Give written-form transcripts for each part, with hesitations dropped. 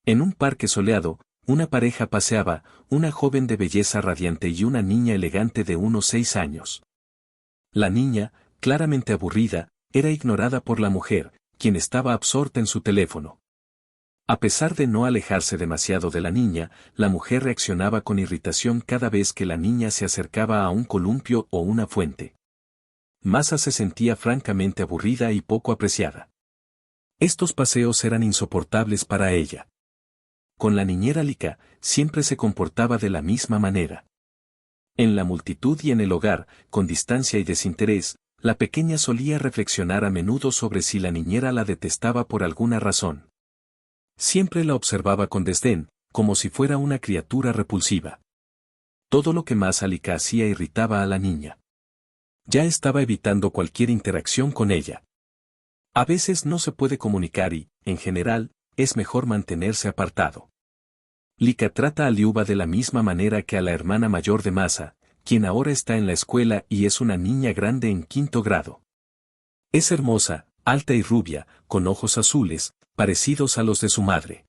En un parque soleado, una pareja paseaba, una joven de belleza radiante y una niña elegante de unos 6 años. La niña, claramente aburrida, era ignorada por la mujer, quien estaba absorta en su teléfono. A pesar de no alejarse demasiado de la niña, la mujer reaccionaba con irritación cada vez que la niña se acercaba a un columpio o una fuente. Masa se sentía francamente aburrida y poco apreciada. Estos paseos eran insoportables para ella. Con la niñera Lika, siempre se comportaba de la misma manera. En la multitud y en el hogar, con distancia y desinterés, la pequeña solía reflexionar a menudo sobre si la niñera la detestaba por alguna razón. Siempre la observaba con desdén, como si fuera una criatura repulsiva. Todo lo que más Lika hacía irritaba a la niña. Ya estaba evitando cualquier interacción con ella. A veces no se puede comunicar y, en general, es mejor mantenerse apartado. Lika trata a Liuba de la misma manera que a la hermana mayor de Masa, quien ahora está en la escuela y es una niña grande en 5º grado. Es hermosa, alta y rubia, con ojos azules, parecidos a los de su madre.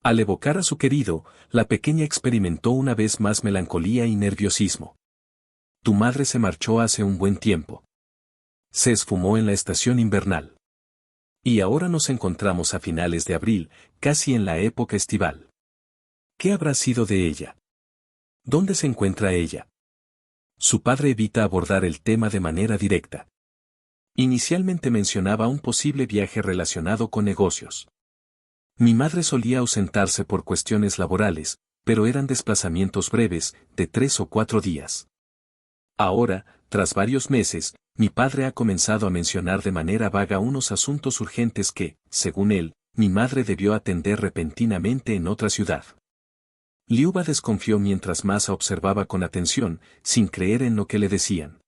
Al evocar a su querido, la pequeña experimentó una vez más melancolía y nerviosismo. Tu madre se marchó hace un buen tiempo. Se esfumó en la estación invernal. Y ahora nos encontramos a finales de abril, casi en la época estival. ¿Qué habrá sido de ella? ¿Dónde se encuentra ella? Su padre evita abordar el tema de manera directa. Inicialmente mencionaba un posible viaje relacionado con negocios. Mi madre solía ausentarse por cuestiones laborales, pero eran desplazamientos breves, de 3 o 4 días. Ahora, tras varios meses, mi padre ha comenzado a mencionar de manera vaga unos asuntos urgentes que, según él, mi madre debió atender repentinamente en otra ciudad. Liuba desconfió mientras Masa observaba con atención, sin creer en lo que le decían.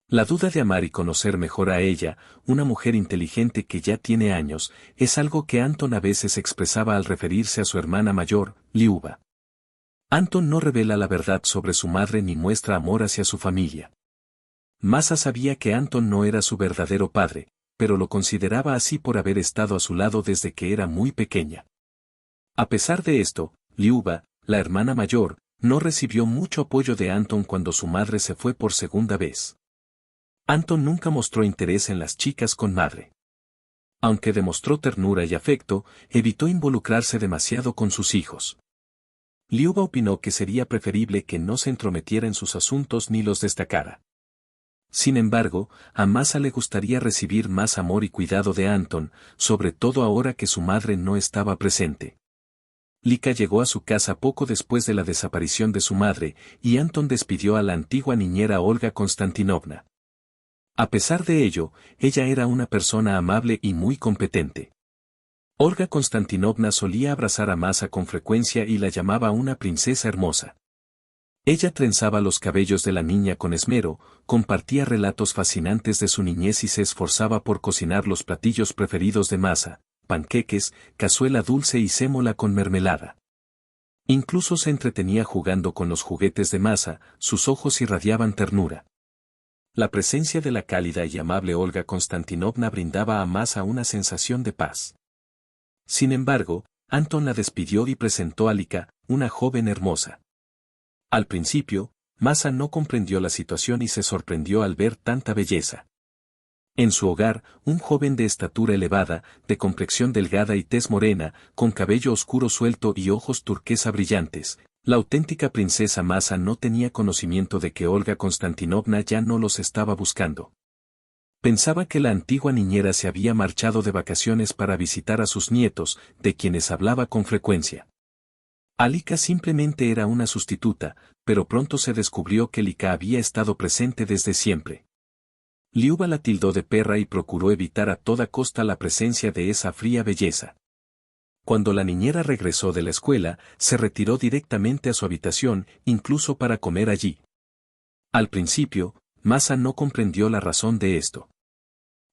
La duda de amar y conocer mejor a ella, una mujer inteligente que ya tiene años, es algo que Anton a veces expresaba al referirse a su hermana mayor, Liuba. Anton no revela la verdad sobre su madre ni muestra amor hacia su familia. Masa sabía que Anton no era su verdadero padre, pero lo consideraba así por haber estado a su lado desde que era muy pequeña. A pesar de esto, Liuba, la hermana mayor, no recibió mucho apoyo de Anton cuando su madre se fue por segunda vez. Anton nunca mostró interés en las chicas con madre. Aunque demostró ternura y afecto, evitó involucrarse demasiado con sus hijos. Liuba opinó que sería preferible que no se entrometiera en sus asuntos ni los destacara. Sin embargo, a Masa le gustaría recibir más amor y cuidado de Anton, sobre todo ahora que su madre no estaba presente. Lika llegó a su casa poco después de la desaparición de su madre, y Anton despidió a la antigua niñera Olga Konstantinovna. A pesar de ello, ella era una persona amable y muy competente. Olga Konstantinovna solía abrazar a Masa con frecuencia y la llamaba una princesa hermosa. Ella trenzaba los cabellos de la niña con esmero, compartía relatos fascinantes de su niñez y se esforzaba por cocinar los platillos preferidos de Masa, panqueques, cazuela dulce y sémola con mermelada. Incluso se entretenía jugando con los juguetes de Masa, sus ojos irradiaban ternura. La presencia de la cálida y amable Olga Konstantinovna brindaba a Masa una sensación de paz. Sin embargo, Anton la despidió y presentó a Lika, una joven hermosa. Al principio, Masa no comprendió la situación y se sorprendió al ver tanta belleza. En su hogar, un joven de estatura elevada, de complexión delgada y tez morena, con cabello oscuro suelto y ojos turquesa brillantes, la auténtica princesa Masa no tenía conocimiento de que Olga Konstantinovna ya no los estaba buscando. Pensaba que la antigua niñera se había marchado de vacaciones para visitar a sus nietos, de quienes hablaba con frecuencia. Lika simplemente era una sustituta, pero pronto se descubrió que Lika había estado presente desde siempre. Liuba la tildó de perra y procuró evitar a toda costa la presencia de esa fría belleza. Cuando la niñera regresó de la escuela, se retiró directamente a su habitación, incluso para comer allí. Al principio, Masa no comprendió la razón de esto.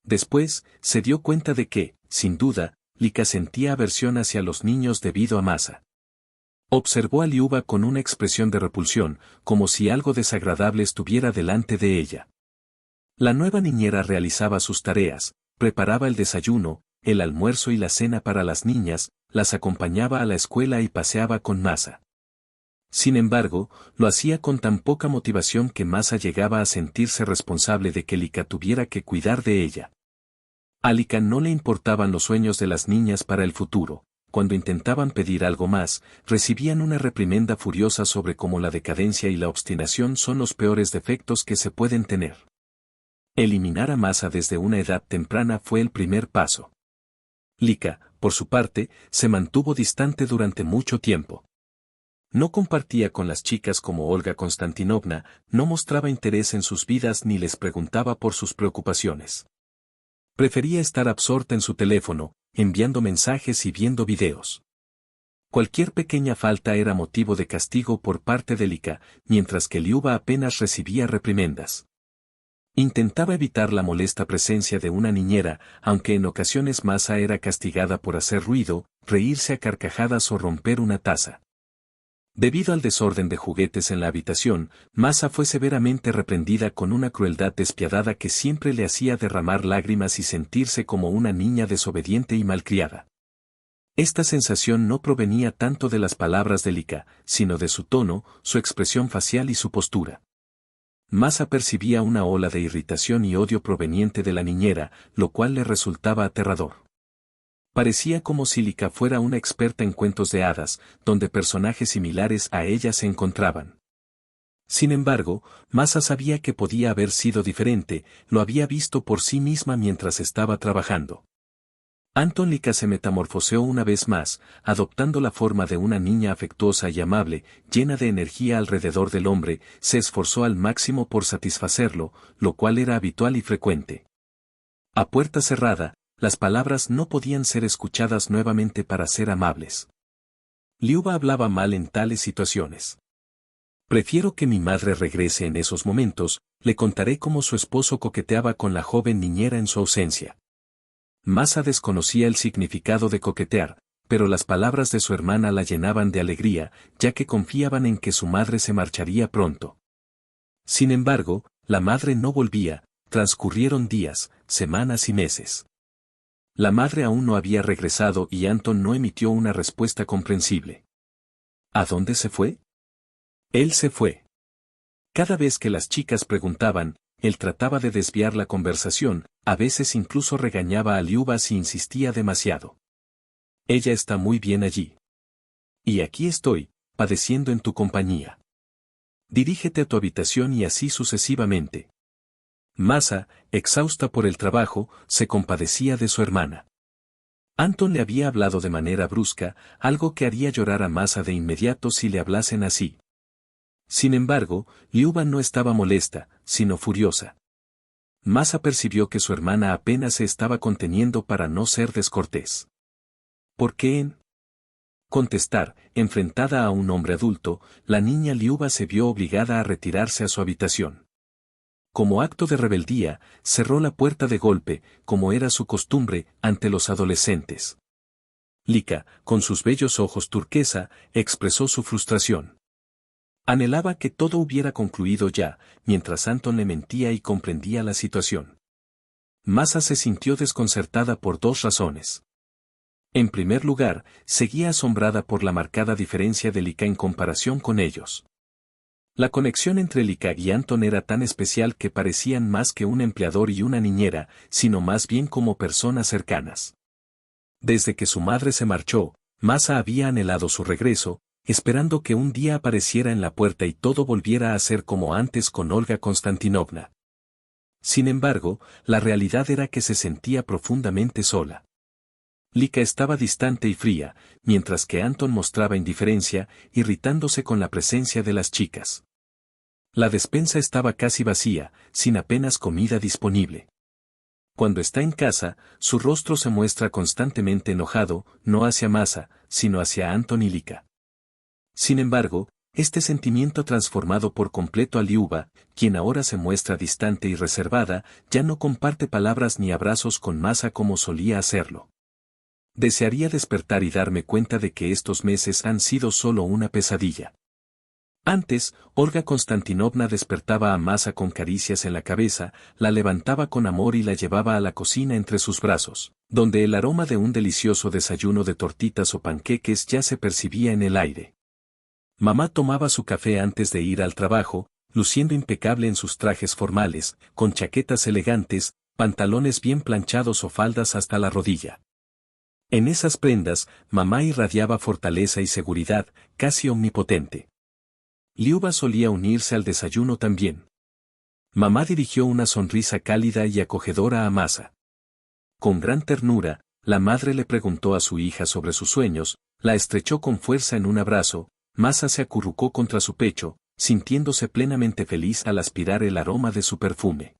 Después, se dio cuenta de que, sin duda, Lika sentía aversión hacia los niños debido a Masa. Observó a Liuba con una expresión de repulsión, como si algo desagradable estuviera delante de ella. La nueva niñera realizaba sus tareas, preparaba el desayuno, el almuerzo y la cena para las niñas, las acompañaba a la escuela y paseaba con Masa. Sin embargo, lo hacía con tan poca motivación que Masa llegaba a sentirse responsable de que Lika tuviera que cuidar de ella. A Lika no le importaban los sueños de las niñas para el futuro. Cuando intentaban pedir algo más, recibían una reprimenda furiosa sobre cómo la decadencia y la obstinación son los peores defectos que se pueden tener. Eliminar a Masa desde una edad temprana fue el primer paso. Lika, por su parte, se mantuvo distante durante mucho tiempo. No compartía con las chicas como Olga Konstantinovna, no mostraba interés en sus vidas ni les preguntaba por sus preocupaciones. Prefería estar absorta en su teléfono, enviando mensajes y viendo videos. Cualquier pequeña falta era motivo de castigo por parte de Lika, mientras que Liuba apenas recibía reprimendas. Intentaba evitar la molesta presencia de una niñera, aunque en ocasiones Masa era castigada por hacer ruido, reírse a carcajadas o romper una taza. Debido al desorden de juguetes en la habitación, Masa fue severamente reprendida con una crueldad despiadada que siempre le hacía derramar lágrimas y sentirse como una niña desobediente y malcriada. Esta sensación no provenía tanto de las palabras de Lika, sino de su tono, su expresión facial y su postura. Masa percibía una ola de irritación y odio proveniente de la niñera, lo cual le resultaba aterrador. Parecía como si Lika fuera una experta en cuentos de hadas, donde personajes similares a ella se encontraban. Sin embargo, Masa sabía que podía haber sido diferente, lo había visto por sí misma mientras estaba trabajando. Anton Lika se metamorfoseó una vez más, adoptando la forma de una niña afectuosa y amable, llena de energía alrededor del hombre, se esforzó al máximo por satisfacerlo, lo cual era habitual y frecuente. A puerta cerrada, las palabras no podían ser escuchadas nuevamente para ser amables. Liuba hablaba mal en tales situaciones. Prefiero que mi madre regrese en esos momentos, le contaré cómo su esposo coqueteaba con la joven niñera en su ausencia. Masa desconocía el significado de coquetear, pero las palabras de su hermana la llenaban de alegría, ya que confiaban en que su madre se marcharía pronto. Sin embargo, la madre no volvía, transcurrieron días, semanas y meses. La madre aún no había regresado y Anton no emitió una respuesta comprensible. ¿A dónde se fue? Él se fue. Cada vez que las chicas preguntaban, él trataba de desviar la conversación, a veces incluso regañaba a Liuba si insistía demasiado. Ella está muy bien allí. Y aquí estoy, padeciendo en tu compañía. Dirígete a tu habitación y así sucesivamente. Masa, exhausta por el trabajo, se compadecía de su hermana. Anton le había hablado de manera brusca, algo que haría llorar a Masa de inmediato si le hablasen así. Sin embargo, Liuba no estaba molesta, sino furiosa. Masa percibió que su hermana apenas se estaba conteniendo para no ser descortés. ¿Por qué en contestar, enfrentada a un hombre adulto, la niña Liuba se vio obligada a retirarse a su habitación? Como acto de rebeldía, cerró la puerta de golpe, como era su costumbre, ante los adolescentes. Lika, con sus bellos ojos turquesa, expresó su frustración. Anhelaba que todo hubiera concluido ya, mientras Anton le mentía y comprendía la situación. Masa se sintió desconcertada por dos razones. En primer lugar, seguía asombrada por la marcada diferencia de Lika en comparación con ellos. La conexión entre Lika y Anton era tan especial que parecían más que un empleador y una niñera, sino más bien como personas cercanas. Desde que su madre se marchó, Masa había anhelado su regreso, esperando que un día apareciera en la puerta y todo volviera a ser como antes con Olga Konstantinovna. Sin embargo, la realidad era que se sentía profundamente sola. Lika estaba distante y fría, mientras que Anton mostraba indiferencia, irritándose con la presencia de las chicas. La despensa estaba casi vacía, sin apenas comida disponible. Cuando está en casa, su rostro se muestra constantemente enojado, no hacia Masa, sino hacia Anton y Lika. Sin embargo, este sentimiento ha transformado por completo a Liuba, quien ahora se muestra distante y reservada, ya no comparte palabras ni abrazos con Masa como solía hacerlo. Desearía despertar y darme cuenta de que estos meses han sido solo una pesadilla. Antes, Olga Konstantinovna despertaba a Masa con caricias en la cabeza, la levantaba con amor y la llevaba a la cocina entre sus brazos, donde el aroma de un delicioso desayuno de tortitas o panqueques ya se percibía en el aire. Mamá tomaba su café antes de ir al trabajo, luciendo impecable en sus trajes formales, con chaquetas elegantes, pantalones bien planchados o faldas hasta la rodilla. En esas prendas, mamá irradiaba fortaleza y seguridad, casi omnipotente. Liuba solía unirse al desayuno también. Mamá dirigió una sonrisa cálida y acogedora a Masa. Con gran ternura, la madre le preguntó a su hija sobre sus sueños, la estrechó con fuerza en un abrazo, Masa se acurrucó contra su pecho, sintiéndose plenamente feliz al aspirar el aroma de su perfume.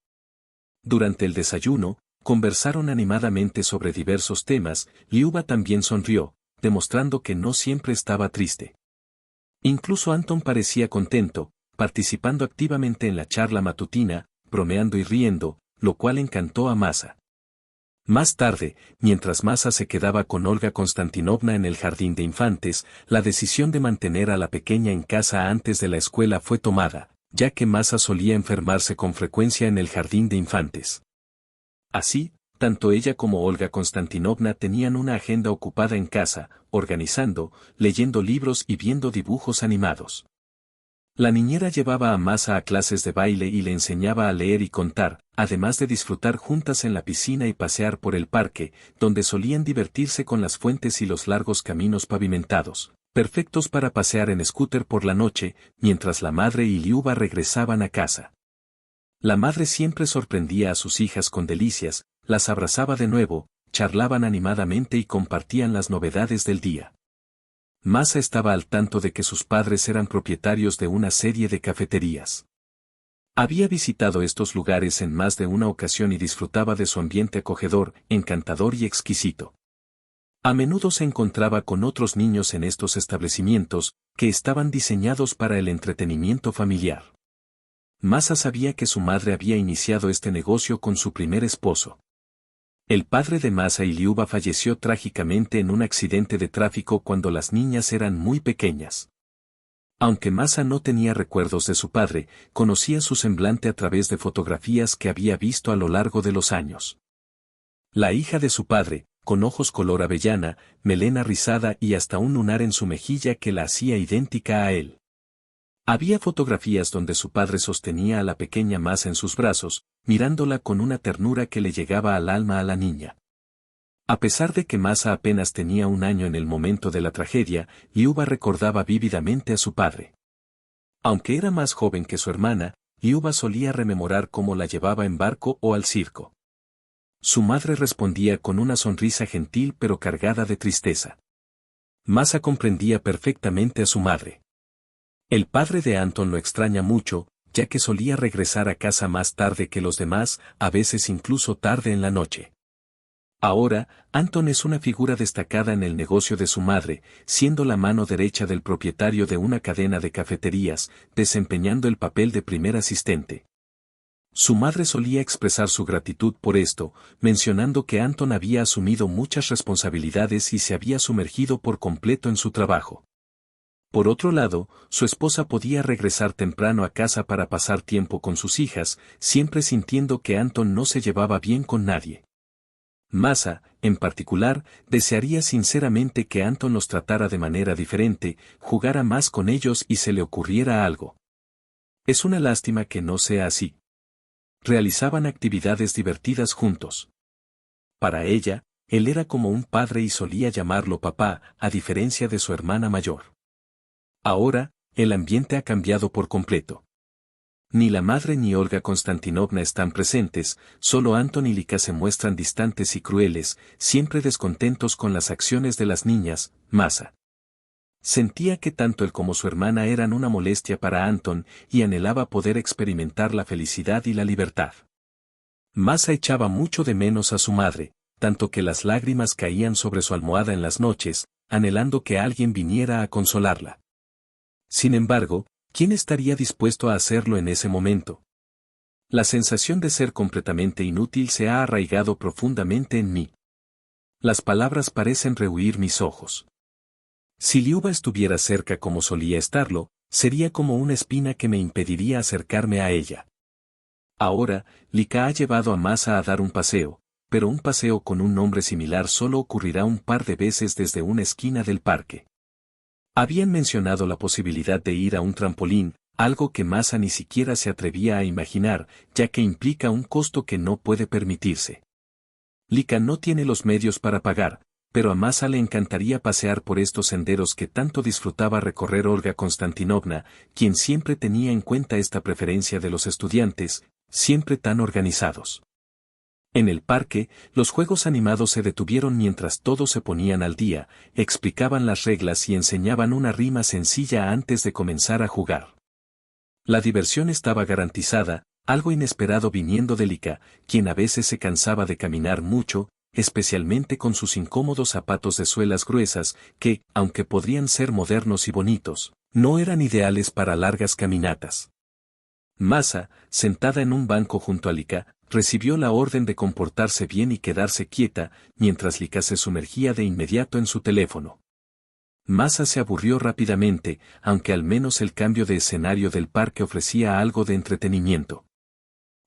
Durante el desayuno, conversaron animadamente sobre diversos temas, Liuba también sonrió, demostrando que no siempre estaba triste. Incluso Anton parecía contento, participando activamente en la charla matutina, bromeando y riendo, lo cual encantó a Masa. Más tarde, mientras Masa se quedaba con Olga Konstantinovna en el jardín de infantes, la decisión de mantener a la pequeña en casa antes de la escuela fue tomada, ya que Masa solía enfermarse con frecuencia en el jardín de infantes. Así, tanto ella como Olga Konstantinovna tenían una agenda ocupada en casa, organizando, leyendo libros y viendo dibujos animados. La niñera llevaba a Masa a clases de baile y le enseñaba a leer y contar, además de disfrutar juntas en la piscina y pasear por el parque, donde solían divertirse con las fuentes y los largos caminos pavimentados, perfectos para pasear en scooter por la noche, mientras la madre y Liuba regresaban a casa. La madre siempre sorprendía a sus hijas con delicias, las abrazaba de nuevo, charlaban animadamente y compartían las novedades del día. Masa estaba al tanto de que sus padres eran propietarios de una serie de cafeterías. Había visitado estos lugares en más de una ocasión y disfrutaba de su ambiente acogedor, encantador y exquisito. A menudo se encontraba con otros niños en estos establecimientos, que estaban diseñados para el entretenimiento familiar. Masa sabía que su madre había iniciado este negocio con su primer esposo. El padre de Masa y Liuba falleció trágicamente en un accidente de tráfico cuando las niñas eran muy pequeñas. Aunque Masa no tenía recuerdos de su padre, conocía su semblante a través de fotografías que había visto a lo largo de los años. La hija de su padre, con ojos color avellana, melena rizada y hasta un lunar en su mejilla que la hacía idéntica a él. Había fotografías donde su padre sostenía a la pequeña Masa en sus brazos, mirándola con una ternura que le llegaba al alma a la niña. A pesar de que Masa apenas tenía un año en el momento de la tragedia, Liuba recordaba vívidamente a su padre. Aunque era más joven que su hermana, Liuba solía rememorar cómo la llevaba en barco o al circo. Su madre respondía con una sonrisa gentil pero cargada de tristeza. Masa comprendía perfectamente a su madre. El padre de Anton lo extraña mucho, ya que solía regresar a casa más tarde que los demás, a veces incluso tarde en la noche. Ahora, Anton es una figura destacada en el negocio de su madre, siendo la mano derecha del propietario de una cadena de cafeterías, desempeñando el papel de primer asistente. Su madre solía expresar su gratitud por esto, mencionando que Anton había asumido muchas responsabilidades y se había sumergido por completo en su trabajo. Por otro lado, su esposa podía regresar temprano a casa para pasar tiempo con sus hijas, siempre sintiendo que Anton no se llevaba bien con nadie. Masa, en particular, desearía sinceramente que Anton los tratara de manera diferente, jugara más con ellos y se le ocurriera algo. Es una lástima que no sea así. Realizaban actividades divertidas juntos. Para ella, él era como un padre y solía llamarlo papá, a diferencia de su hermana mayor. Ahora, el ambiente ha cambiado por completo. Ni la madre ni Olga Konstantinovna están presentes, solo Anton y Lika se muestran distantes y crueles, siempre descontentos con las acciones de las niñas. Masa sentía que tanto él como su hermana eran una molestia para Anton y anhelaba poder experimentar la felicidad y la libertad. Masa echaba mucho de menos a su madre, tanto que las lágrimas caían sobre su almohada en las noches, anhelando que alguien viniera a consolarla. Sin embargo, ¿quién estaría dispuesto a hacerlo en ese momento? La sensación de ser completamente inútil se ha arraigado profundamente en mí. Las palabras parecen rehuir mis ojos. Si Liuba estuviera cerca como solía estarlo, Sería como una espina que me impediría acercarme a ella. Ahora, Lika ha llevado a Masa a dar un paseo, pero un paseo con un nombre similar solo ocurrirá un par de veces desde una esquina del parque. Habían mencionado la posibilidad de ir a un trampolín, algo que Masa ni siquiera se atrevía a imaginar, ya que implica un costo que no puede permitirse. Lika no tiene los medios para pagar, pero a Masa le encantaría pasear por estos senderos que tanto disfrutaba recorrer Olga Konstantinovna, quien siempre tenía en cuenta esta preferencia de los estudiantes, siempre tan organizados. En el parque, los juegos animados se detuvieron mientras todos se ponían al día, explicaban las reglas y enseñaban una rima sencilla antes de comenzar a jugar. La diversión estaba garantizada, algo inesperado viniendo de Lika, quien a veces se cansaba de caminar mucho, especialmente con sus incómodos zapatos de suelas gruesas, que, aunque podrían ser modernos y bonitos, no eran ideales para largas caminatas. Masa, sentada en un banco junto a Lika, recibió la orden de comportarse bien y quedarse quieta, mientras Lika se sumergía de inmediato en su teléfono. Masa se aburrió rápidamente, aunque al menos el cambio de escenario del parque ofrecía algo de entretenimiento.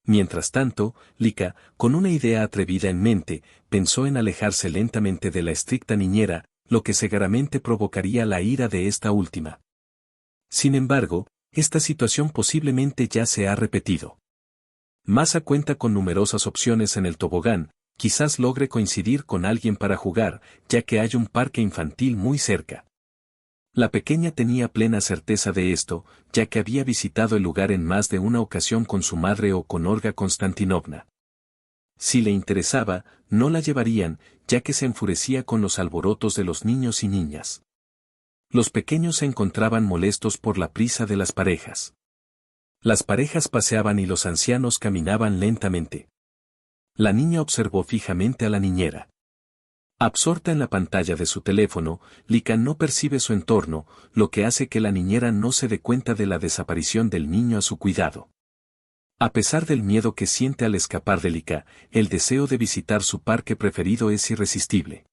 Mientras tanto, Lika, con una idea atrevida en mente, pensó en alejarse lentamente de la estricta niñera, lo que seguramente provocaría la ira de esta última. Sin embargo, esta situación posiblemente ya se ha repetido. Masa cuenta con numerosas opciones en el tobogán, quizás logre coincidir con alguien para jugar, ya que hay un parque infantil muy cerca. La pequeña tenía plena certeza de esto, ya que había visitado el lugar en más de una ocasión con su madre o con Olga Konstantinovna. Si le interesaba, no la llevarían, ya que se enfurecía con los alborotos de los niños y niñas. Los pequeños se encontraban molestos por la prisa de las parejas. Las parejas paseaban y los ancianos caminaban lentamente. La niña observó fijamente a la niñera. Absorta en la pantalla de su teléfono, Lika no percibe su entorno, lo que hace que la niñera no se dé cuenta de la desaparición del niño a su cuidado. A pesar del miedo que siente al escapar de Lika, el deseo de visitar su parque preferido es irresistible.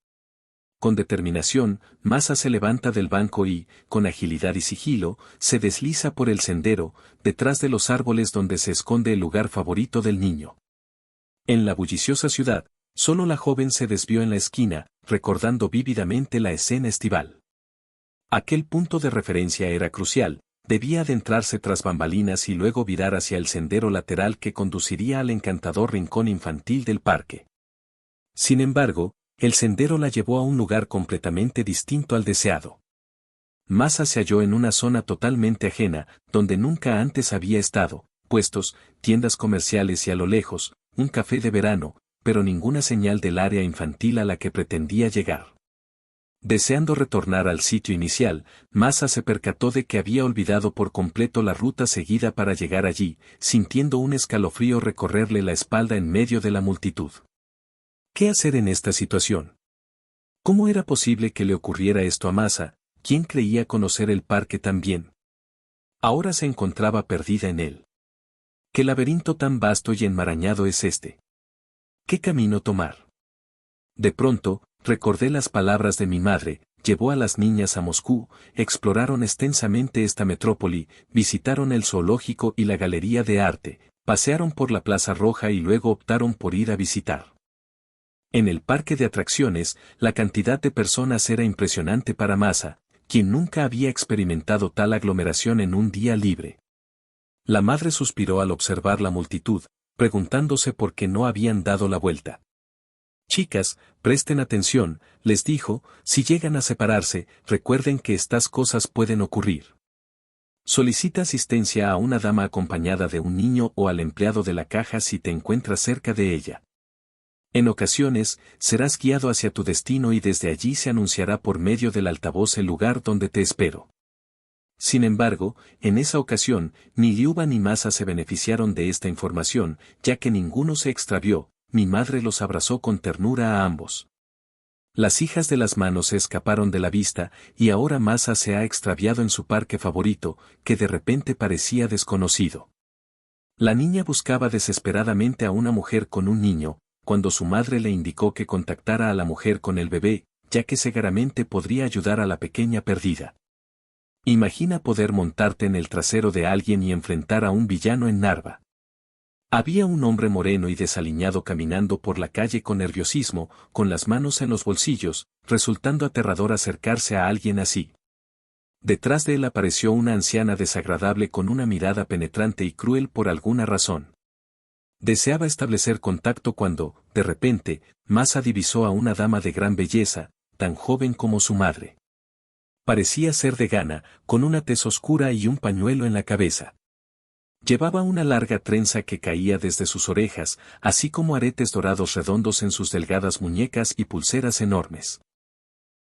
Con determinación, Masa se levanta del banco y, con agilidad y sigilo, se desliza por el sendero, detrás de los árboles donde se esconde el lugar favorito del niño. En la bulliciosa ciudad, solo la joven se desvió en la esquina, recordando vívidamente la escena estival. Aquel punto de referencia era crucial, debía adentrarse tras bambalinas y luego virar hacia el sendero lateral que conduciría al encantador rincón infantil del parque. Sin embargo, el sendero la llevó a un lugar completamente distinto al deseado. Masa se halló en una zona totalmente ajena, donde nunca antes había estado, puestos, tiendas comerciales y a lo lejos, un café de verano, pero ninguna señal del área infantil a la que pretendía llegar. Deseando retornar al sitio inicial, Masa se percató de que había olvidado por completo la ruta seguida para llegar allí, sintiendo un escalofrío recorrerle la espalda en medio de la multitud. ¿Qué hacer en esta situación? ¿Cómo era posible que le ocurriera esto a Masa, quien creía conocer el parque tan bien? Ahora se encontraba perdida en él. ¿Qué laberinto tan vasto y enmarañado es este? ¿Qué camino tomar? De pronto, recordé las palabras de mi madre, llevó a las niñas a Moscú, exploraron extensamente esta metrópoli, visitaron el zoológico y la galería de arte, pasearon por la Plaza Roja y luego optaron por ir a visitar. En el parque de atracciones, la cantidad de personas era impresionante para Masa, quien nunca había experimentado tal aglomeración en un día libre. La madre suspiró al observar la multitud, preguntándose por qué no habían dado la vuelta. Chicas, presten atención, les dijo, si llegan a separarse, recuerden que estas cosas pueden ocurrir. Solicita asistencia a una dama acompañada de un niño o al empleado de la caja si te encuentras cerca de ella. En ocasiones, serás guiado hacia tu destino y desde allí se anunciará por medio del altavoz el lugar donde te espero. Sin embargo, en esa ocasión, ni Liuba ni Masa se beneficiaron de esta información, ya que ninguno se extravió, mi madre los abrazó con ternura a ambos. Las hijas de las manos se escaparon de la vista, y ahora Masa se ha extraviado en su parque favorito, que de repente parecía desconocido. La niña buscaba desesperadamente a una mujer con un niño, cuando su madre le indicó que contactara a la mujer con el bebé, ya que seguramente podría ayudar a la pequeña perdida. Imagina poder montarte en el trasero de alguien y enfrentar a un villano en Narva. Había un hombre moreno y desaliñado caminando por la calle con nerviosismo, con las manos en los bolsillos, resultando aterrador acercarse a alguien así. Detrás de él apareció una anciana desagradable con una mirada penetrante y cruel por alguna razón. Deseaba establecer contacto cuando, de repente, Masa divisó a una dama de gran belleza, tan joven como su madre. Parecía ser de Ghana, con una tez oscura y un pañuelo en la cabeza. Llevaba una larga trenza que caía desde sus orejas, así como aretes dorados redondos en sus delgadas muñecas y pulseras enormes.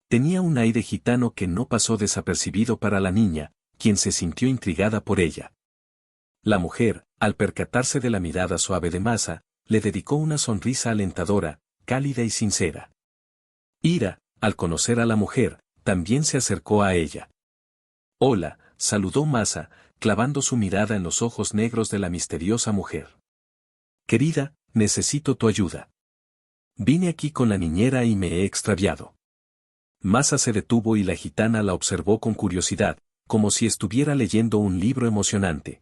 Tenía un aire gitano que no pasó desapercibido para la niña, quien se sintió intrigada por ella. La mujer, al percatarse de la mirada suave de Masa, le dedicó una sonrisa alentadora, cálida y sincera. Ira, al conocer a la mujer, también se acercó a ella. «Hola», saludó Masa, clavando su mirada en los ojos negros de la misteriosa mujer. «Querida, necesito tu ayuda. Vine aquí con la niñera y me he extraviado». Masa se detuvo y la gitana la observó con curiosidad, como si estuviera leyendo un libro emocionante.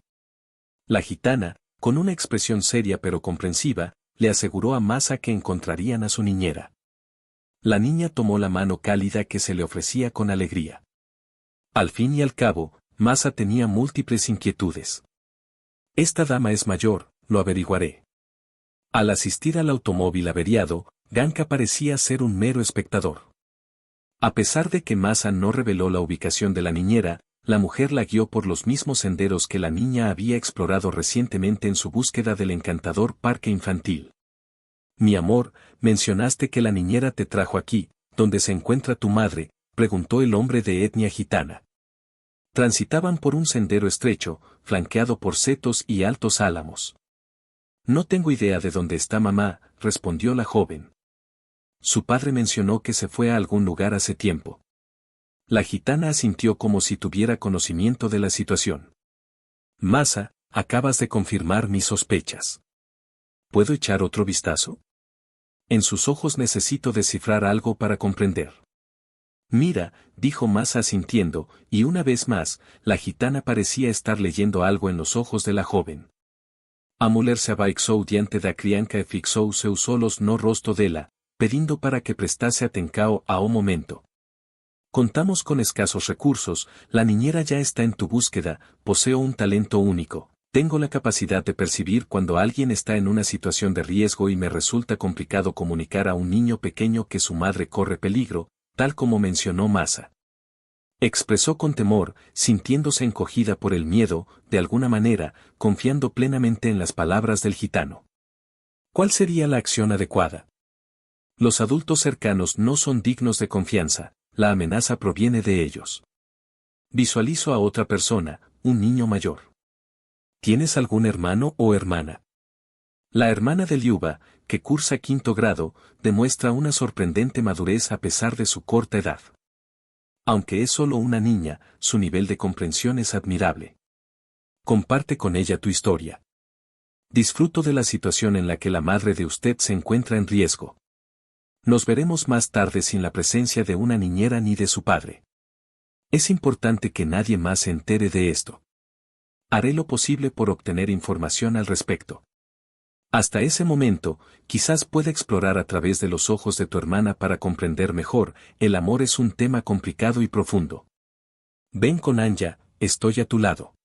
La gitana, con una expresión seria pero comprensiva, le aseguró a Masa que encontrarían a su niñera. La niña tomó la mano cálida que se le ofrecía con alegría. Al fin y al cabo, Masa tenía múltiples inquietudes. «Esta dama es mayor, lo averiguaré». Al asistir al automóvil averiado, Ganka parecía ser un mero espectador. A pesar de que Masa no reveló la ubicación de la niñera, la mujer la guió por los mismos senderos que la niña había explorado recientemente en su búsqueda del encantador parque infantil. «Mi amor, mencionaste que la niñera te trajo aquí, ¿dónde se encuentra tu madre?», preguntó el hombre de etnia gitana. Transitaban por un sendero estrecho, flanqueado por setos y altos álamos. «No tengo idea de dónde está mamá», respondió la joven. «Su padre mencionó que se fue a algún lugar hace tiempo». La gitana asintió como si tuviera conocimiento de la situación. «Masa, acabas de confirmar mis sospechas. ¿Puedo echar otro vistazo? En sus ojos necesito descifrar algo para comprender». «Mira», dijo Masa asintiendo, y una vez más, la gitana parecía estar leyendo algo en los ojos de la joven. «A mulher se abaixou diante da criança e fixou seus olhos no rosto dela, pedindo para que prestase atenção a un momento. Contamos con escasos recursos, la niñera ya está en tu búsqueda, poseo un talento único. Tengo la capacidad de percibir cuando alguien está en una situación de riesgo y me resulta complicado comunicar a un niño pequeño que su madre corre peligro, tal como mencionó Masa». Expresó con temor, sintiéndose encogida por el miedo, de alguna manera, confiando plenamente en las palabras del gitano. ¿Cuál sería la acción adecuada? Los adultos cercanos no son dignos de confianza, la amenaza proviene de ellos. Visualizo a otra persona, un niño mayor. ¿Tienes algún hermano o hermana? La hermana de Liuba, que cursa 5º grado, demuestra una sorprendente madurez a pesar de su corta edad. Aunque es solo una niña, su nivel de comprensión es admirable. Comparte con ella tu historia. Disfruto de la situación en la que la madre de usted se encuentra en riesgo. Nos veremos más tarde sin la presencia de una niñera ni de su padre. Es importante que nadie más se entere de esto. Haré lo posible por obtener información al respecto. Hasta ese momento, quizás pueda explorar a través de los ojos de tu hermana para comprender mejor, el amor es un tema complicado y profundo. Ven con Anya, estoy a tu lado».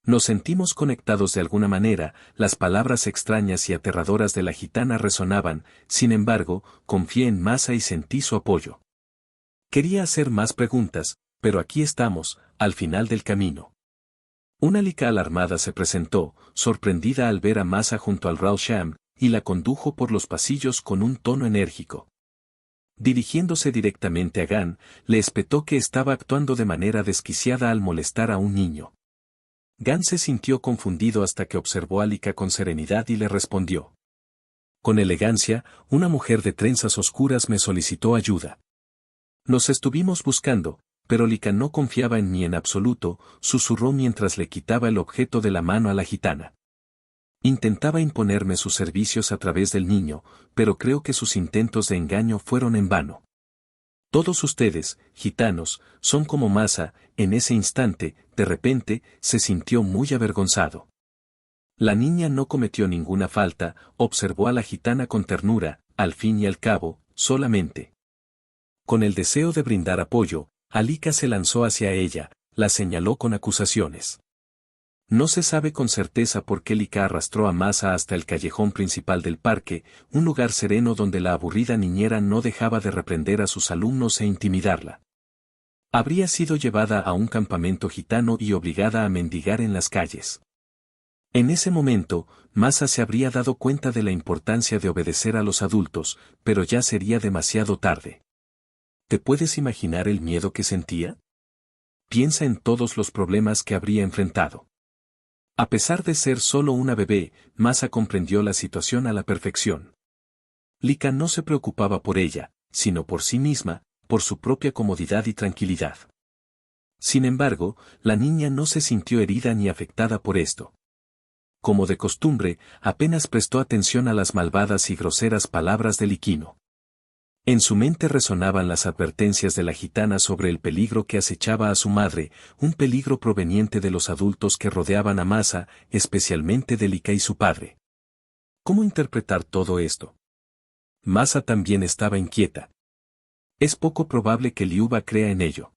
Nos sentimos conectados de alguna manera, las palabras extrañas y aterradoras de la gitana resonaban, sin embargo, confié en Masa y sentí su apoyo. Quería hacer más preguntas, pero aquí estamos, al final del camino. Una lica alarmada se presentó, sorprendida al ver a Masa junto al Rao Sham, y la condujo por los pasillos con un tono enérgico. Dirigiéndose directamente a Gan, le espetó que estaba actuando de manera desquiciada al molestar a un niño. Gan se sintió confundido hasta que observó a Lika con serenidad y le respondió. Con elegancia, una mujer de trenzas oscuras me solicitó ayuda. Nos estuvimos buscando, pero Lika no confiaba en mí en absoluto, susurró mientras le quitaba el objeto de la mano a la gitana. Intentaba imponerme sus servicios a través del niño, pero creo que sus intentos de engaño fueron en vano. Todos ustedes, gitanos, son como Masa. En ese instante, de repente, se sintió muy avergonzado. La niña no cometió ninguna falta, observó a la gitana con ternura, al fin y al cabo, solamente. Con el deseo de brindar apoyo, Alika se lanzó hacia ella, la señaló con acusaciones. No se sabe con certeza por qué Lika arrastró a Masa hasta el callejón principal del parque, un lugar sereno donde la aburrida niñera no dejaba de reprender a sus alumnos e intimidarla. Habría sido llevada a un campamento gitano y obligada a mendigar en las calles. En ese momento, Masa se habría dado cuenta de la importancia de obedecer a los adultos, pero ya sería demasiado tarde. ¿Te puedes imaginar el miedo que sentía? Piensa en todos los problemas que habría enfrentado. A pesar de ser solo una bebé, Masa comprendió la situación a la perfección. Lika no se preocupaba por ella, sino por sí misma, por su propia comodidad y tranquilidad. Sin embargo, la niña no se sintió herida ni afectada por esto. Como de costumbre, apenas prestó atención a las malvadas y groseras palabras de Likino. En su mente resonaban las advertencias de la gitana sobre el peligro que acechaba a su madre, un peligro proveniente de los adultos que rodeaban a Masa, especialmente de Lika y su padre. ¿Cómo interpretar todo esto? Masa también estaba inquieta. Es poco probable que Liuba crea en ello.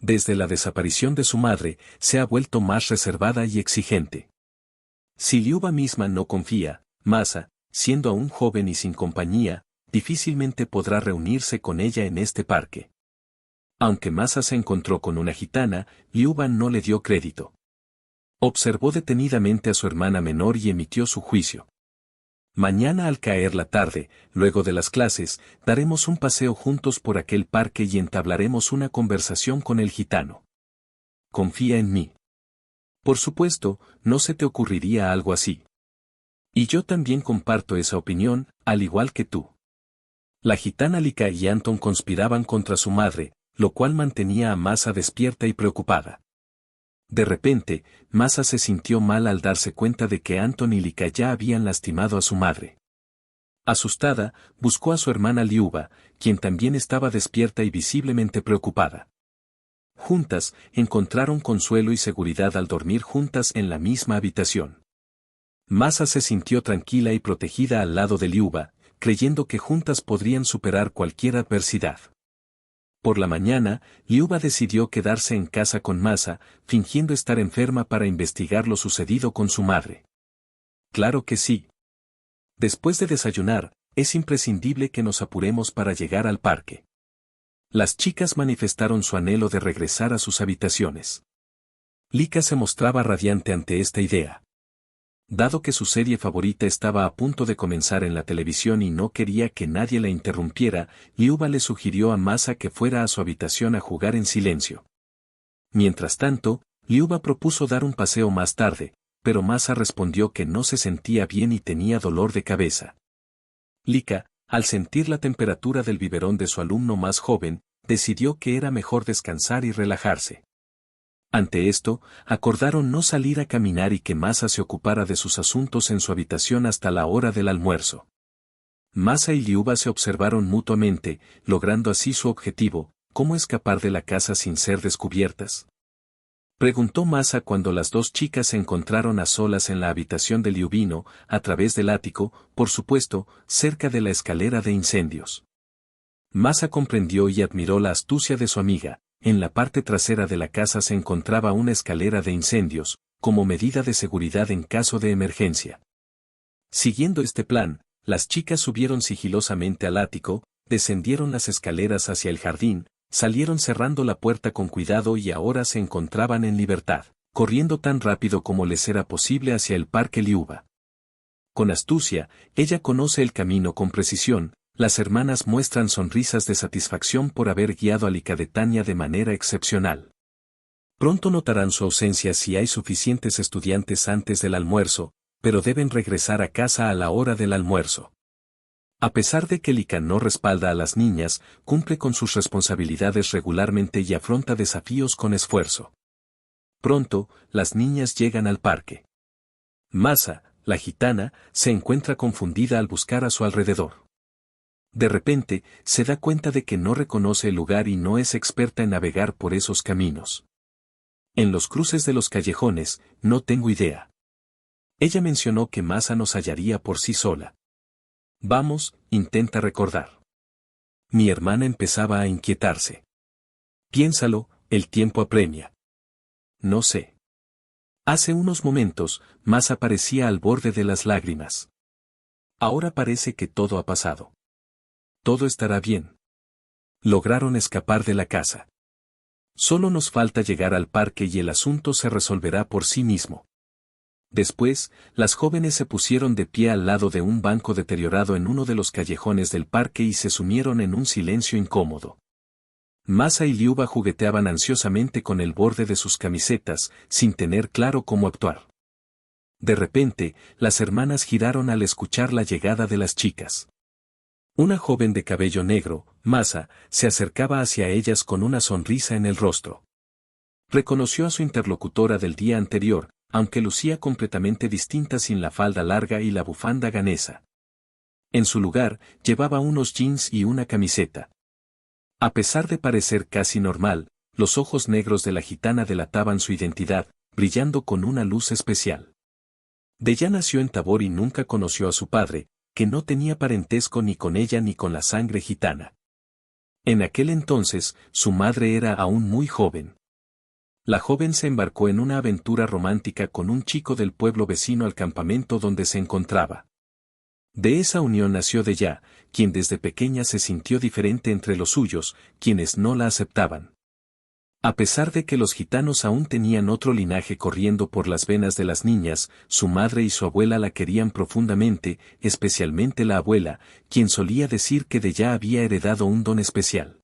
Desde la desaparición de su madre, se ha vuelto más reservada y exigente. Si Liuba misma no confía, Masa, siendo aún joven y sin compañía, difícilmente podrá reunirse con ella en este parque. Aunque Masa se encontró con una gitana, Liuba no le dio crédito. Observó detenidamente a su hermana menor y emitió su juicio. Mañana al caer la tarde, luego de las clases, daremos un paseo juntos por aquel parque y entablaremos una conversación con el gitano. Confía en mí. Por supuesto, no se te ocurriría algo así. Y yo también comparto esa opinión, al igual que tú. La gitana Lika y Anton conspiraban contra su madre, lo cual mantenía a Masa despierta y preocupada. De repente, Masa se sintió mal al darse cuenta de que Anton y Lika ya habían lastimado a su madre. Asustada, buscó a su hermana Liuba, quien también estaba despierta y visiblemente preocupada. Juntas, encontraron consuelo y seguridad al dormir juntas en la misma habitación. Masa se sintió tranquila y protegida al lado de Liuba, creyendo que juntas podrían superar cualquier adversidad. Por la mañana, Liuba decidió quedarse en casa con Masa, fingiendo estar enferma para investigar lo sucedido con su madre. Claro que sí. Después de desayunar, es imprescindible que nos apuremos para llegar al parque. Las chicas manifestaron su anhelo de regresar a sus habitaciones. Lika se mostraba radiante ante esta idea. Dado que su serie favorita estaba a punto de comenzar en la televisión y no quería que nadie la interrumpiera, Liuba le sugirió a Masa que fuera a su habitación a jugar en silencio. Mientras tanto, Liuba propuso dar un paseo más tarde, pero Masa respondió que no se sentía bien y tenía dolor de cabeza. Lika, al sentir la temperatura del biberón de su alumno más joven, decidió que era mejor descansar y relajarse. Ante esto, acordaron no salir a caminar y que Masa se ocupara de sus asuntos en su habitación hasta la hora del almuerzo. Masa y Liuba se observaron mutuamente, logrando así su objetivo, ¿cómo escapar de la casa sin ser descubiertas? Preguntó Masa cuando las dos chicas se encontraron a solas en la habitación de Liubino, a través del ático, por supuesto, cerca de la escalera de incendios. Masa comprendió y admiró la astucia de su amiga. En la parte trasera de la casa se encontraba una escalera de incendios, como medida de seguridad en caso de emergencia. Siguiendo este plan, las chicas subieron sigilosamente al ático, descendieron las escaleras hacia el jardín, salieron cerrando la puerta con cuidado y ahora se encontraban en libertad, corriendo tan rápido como les era posible hacia el parque Liuba. Con astucia, ella conoce el camino con precisión. Las hermanas muestran sonrisas de satisfacción por haber guiado a Lika de Tania de manera excepcional. Pronto notarán su ausencia si hay suficientes estudiantes antes del almuerzo, pero deben regresar a casa a la hora del almuerzo. A pesar de que Lika no respalda a las niñas, cumple con sus responsabilidades regularmente y afronta desafíos con esfuerzo. Pronto, las niñas llegan al parque. Masa, la gitana, se encuentra confundida al buscar a su alrededor. De repente, se da cuenta de que no reconoce el lugar y no es experta en navegar por esos caminos. En los cruces de los callejones, no tengo idea. Ella mencionó que Masa nos hallaría por sí sola. Vamos, intenta recordar. Mi hermana empezaba a inquietarse. Piénsalo, el tiempo apremia. No sé. Hace unos momentos, Masa parecía al borde de las lágrimas. Ahora parece que todo ha pasado. Todo estará bien. Lograron escapar de la casa. Solo nos falta llegar al parque y el asunto se resolverá por sí mismo. Después, las jóvenes se pusieron de pie al lado de un banco deteriorado en uno de los callejones del parque y se sumieron en un silencio incómodo. Masa y Liuba jugueteaban ansiosamente con el borde de sus camisetas, sin tener claro cómo actuar. De repente, las hermanas giraron al escuchar la llegada de las chicas. Una joven de cabello negro, Masa, se acercaba hacia ellas con una sonrisa en el rostro. Reconoció a su interlocutora del día anterior, aunque lucía completamente distinta sin la falda larga y la bufanda ganesa. En su lugar, llevaba unos jeans y una camiseta. A pesar de parecer casi normal, los ojos negros de la gitana delataban su identidad, brillando con una luz especial. Della nació en Tabor y nunca conoció a su padre, que no tenía parentesco ni con ella ni con la sangre gitana. En aquel entonces, su madre era aún muy joven. La joven se embarcó en una aventura romántica con un chico del pueblo vecino al campamento donde se encontraba. De esa unión nació Della, quien desde pequeña se sintió diferente entre los suyos, quienes no la aceptaban. A pesar de que los gitanos aún tenían otro linaje corriendo por las venas de las niñas, su madre y su abuela la querían profundamente, especialmente la abuela, quien solía decir que Della había heredado un don especial.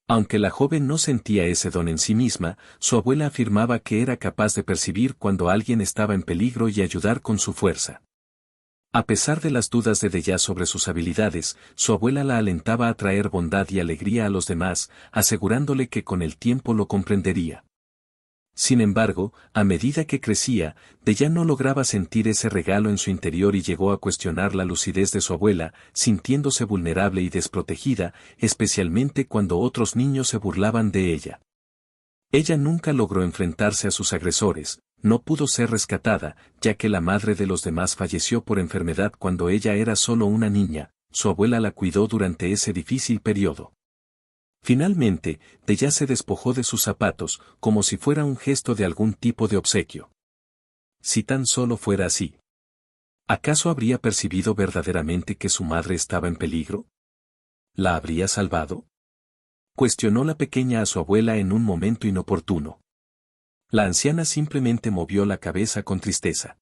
Aunque la joven no sentía ese don en sí misma, su abuela afirmaba que era capaz de percibir cuando alguien estaba en peligro y ayudar con su fuerza. A pesar de las dudas de Della sobre sus habilidades, su abuela la alentaba a traer bondad y alegría a los demás, asegurándole que con el tiempo lo comprendería. Sin embargo, a medida que crecía, Della no lograba sentir ese regalo en su interior y llegó a cuestionar la lucidez de su abuela, sintiéndose vulnerable y desprotegida, especialmente cuando otros niños se burlaban de ella. Ella nunca logró enfrentarse a sus agresores, no pudo ser rescatada, ya que la madre de los demás falleció por enfermedad cuando ella era solo una niña, su abuela la cuidó durante ese difícil periodo. Finalmente, Della se despojó de sus zapatos, como si fuera un gesto de algún tipo de obsequio. Si tan solo fuera así. ¿Acaso habría percibido verdaderamente que su madre estaba en peligro? ¿La habría salvado? Cuestionó la pequeña a su abuela en un momento inoportuno. La anciana simplemente movió la cabeza con tristeza.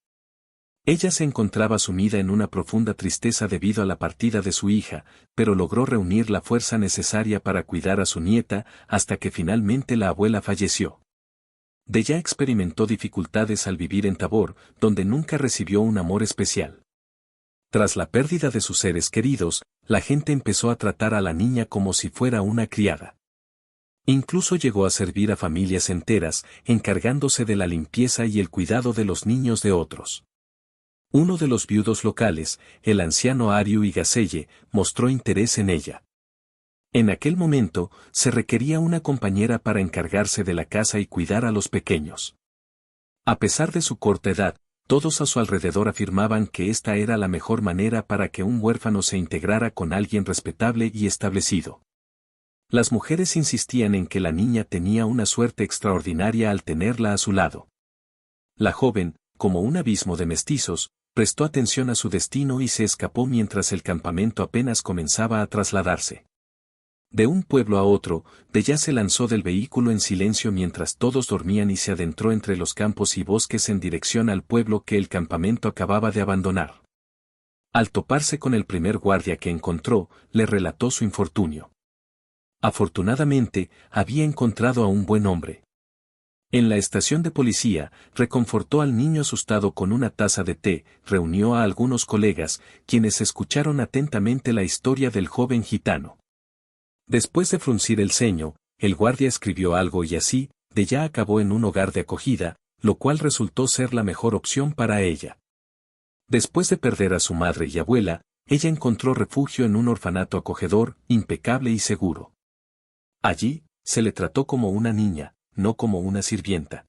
Ella se encontraba sumida en una profunda tristeza debido a la partida de su hija, pero logró reunir la fuerza necesaria para cuidar a su nieta hasta que finalmente la abuela falleció. Della experimentó dificultades al vivir en Tabor, donde nunca recibió un amor especial. Tras la pérdida de sus seres queridos, la gente empezó a tratar a la niña como si fuera una criada. Incluso llegó a servir a familias enteras, encargándose de la limpieza y el cuidado de los niños de otros. Uno de los viudos locales, el anciano Ariu Igaselle, mostró interés en ella. En aquel momento, se requería una compañera para encargarse de la casa y cuidar a los pequeños. A pesar de su corta edad, todos a su alrededor afirmaban que esta era la mejor manera para que un huérfano se integrara con alguien respetable y establecido. Las mujeres insistían en que la niña tenía una suerte extraordinaria al tenerla a su lado. La joven, como un abismo de mestizos, prestó atención a su destino y se escapó mientras el campamento apenas comenzaba a trasladarse. De un pueblo a otro, Della se lanzó del vehículo en silencio mientras todos dormían y se adentró entre los campos y bosques en dirección al pueblo que el campamento acababa de abandonar. Al toparse con el primer guardia que encontró, le relató su infortunio. Afortunadamente, había encontrado a un buen hombre. En la estación de policía, reconfortó al niño asustado con una taza de té, reunió a algunos colegas, quienes escucharon atentamente la historia del joven gitano. Después de fruncir el ceño, el guardia escribió algo y así, Della acabó en un hogar de acogida, lo cual resultó ser la mejor opción para ella. Después de perder a su madre y abuela, ella encontró refugio en un orfanato acogedor, impecable y seguro. Allí, se le trató como una niña, no como una sirvienta.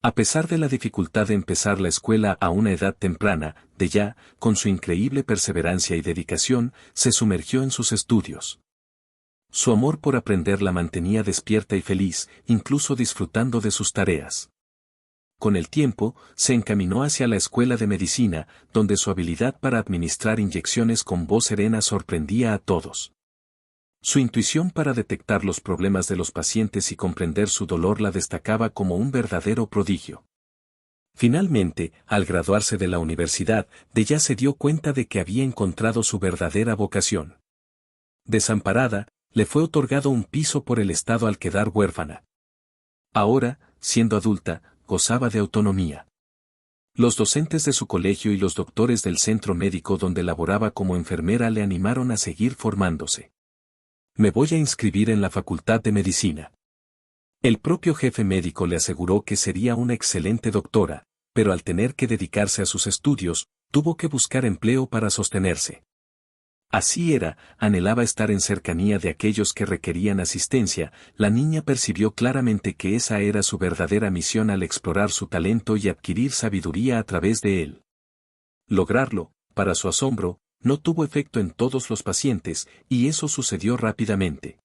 A pesar de la dificultad de empezar la escuela a una edad temprana, Deya, con su increíble perseverancia y dedicación, se sumergió en sus estudios. Su amor por aprender la mantenía despierta y feliz, incluso disfrutando de sus tareas. Con el tiempo, se encaminó hacia la escuela de medicina, donde su habilidad para administrar inyecciones con voz serena sorprendía a todos. Su intuición para detectar los problemas de los pacientes y comprender su dolor la destacaba como un verdadero prodigio. Finalmente, al graduarse de la universidad, Deya se dio cuenta de que había encontrado su verdadera vocación. Desamparada, le fue otorgado un piso por el Estado al quedar huérfana. Ahora, siendo adulta, gozaba de autonomía. Los docentes de su colegio y los doctores del centro médico donde laboraba como enfermera le animaron a seguir formándose. Me voy a inscribir en la Facultad de Medicina. El propio jefe médico le aseguró que sería una excelente doctora, pero al tener que dedicarse a sus estudios, tuvo que buscar empleo para sostenerse. Así era, anhelaba estar en cercanía de aquellos que requerían asistencia, la niña percibió claramente que esa era su verdadera misión al explorar su talento y adquirir sabiduría a través de él. Lograrlo, para su asombro, no tuvo efecto en todos los pacientes, y eso sucedió rápidamente.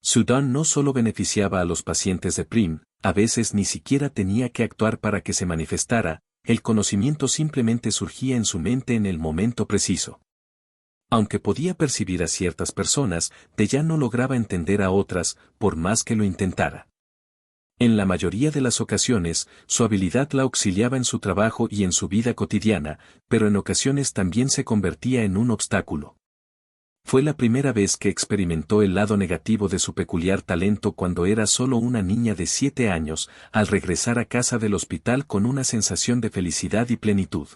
Sudan no solo beneficiaba a los pacientes de Prim, a veces ni siquiera tenía que actuar para que se manifestara, el conocimiento simplemente surgía en su mente en el momento preciso. Aunque podía percibir a ciertas personas, Deya no lograba entender a otras, por más que lo intentara. En la mayoría de las ocasiones, su habilidad la auxiliaba en su trabajo y en su vida cotidiana, pero en ocasiones también se convertía en un obstáculo. Fue la primera vez que experimentó el lado negativo de su peculiar talento cuando era solo una niña de 7 años, al regresar a casa del hospital con una sensación de felicidad y plenitud.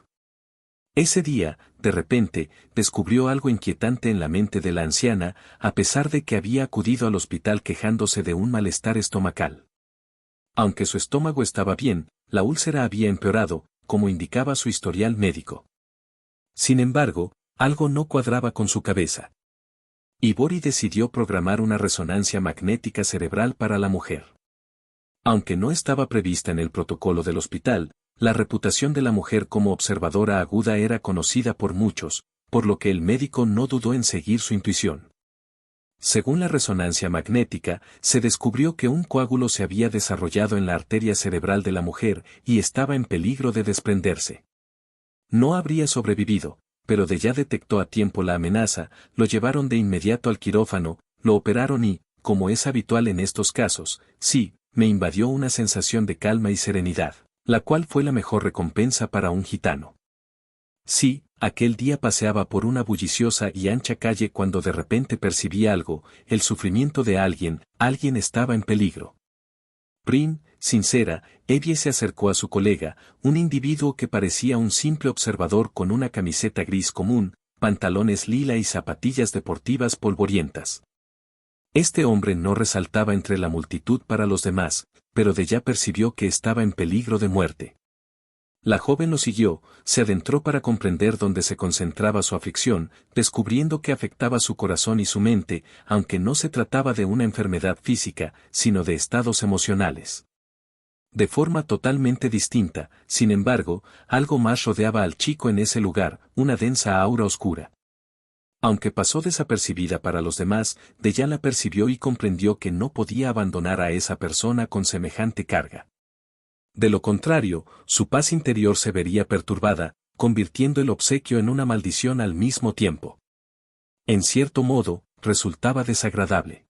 Ese día, de repente, descubrió algo inquietante en la mente de la anciana, a pesar de que había acudido al hospital quejándose de un malestar estomacal. Aunque su estómago estaba bien, la úlcera había empeorado, como indicaba su historial médico. Sin embargo, algo no cuadraba con su cabeza. Ibori decidió programar una resonancia magnética cerebral para la mujer. Aunque no estaba prevista en el protocolo del hospital, la reputación de la mujer como observadora aguda era conocida por muchos, por lo que el médico no dudó en seguir su intuición. Según la resonancia magnética, se descubrió que un coágulo se había desarrollado en la arteria cerebral de la mujer y estaba en peligro de desprenderse. No habría sobrevivido, pero Deya detectó a tiempo la amenaza, lo llevaron de inmediato al quirófano, lo operaron y, como es habitual en estos casos, sí, me invadió una sensación de calma y serenidad, la cual fue la mejor recompensa para un gitano. Sí, aquel día paseaba por una bulliciosa y ancha calle cuando de repente percibí algo, el sufrimiento de alguien, alguien estaba en peligro. Prim, sincera, Evie se acercó a su colega, un individuo que parecía un simple observador con una camiseta gris común, pantalones lila y zapatillas deportivas polvorientas. Este hombre no resaltaba entre la multitud para los demás, pero Deya percibió que estaba en peligro de muerte. La joven lo siguió, se adentró para comprender dónde se concentraba su aflicción, descubriendo que afectaba su corazón y su mente, aunque no se trataba de una enfermedad física, sino de estados emocionales. De forma totalmente distinta, sin embargo, algo más rodeaba al chico en ese lugar, una densa aura oscura. Aunque pasó desapercibida para los demás, Deya la percibió y comprendió que no podía abandonar a esa persona con semejante carga. De lo contrario, su paz interior se vería perturbada, convirtiendo el obsequio en una maldición al mismo tiempo. En cierto modo, resultaba desagradable.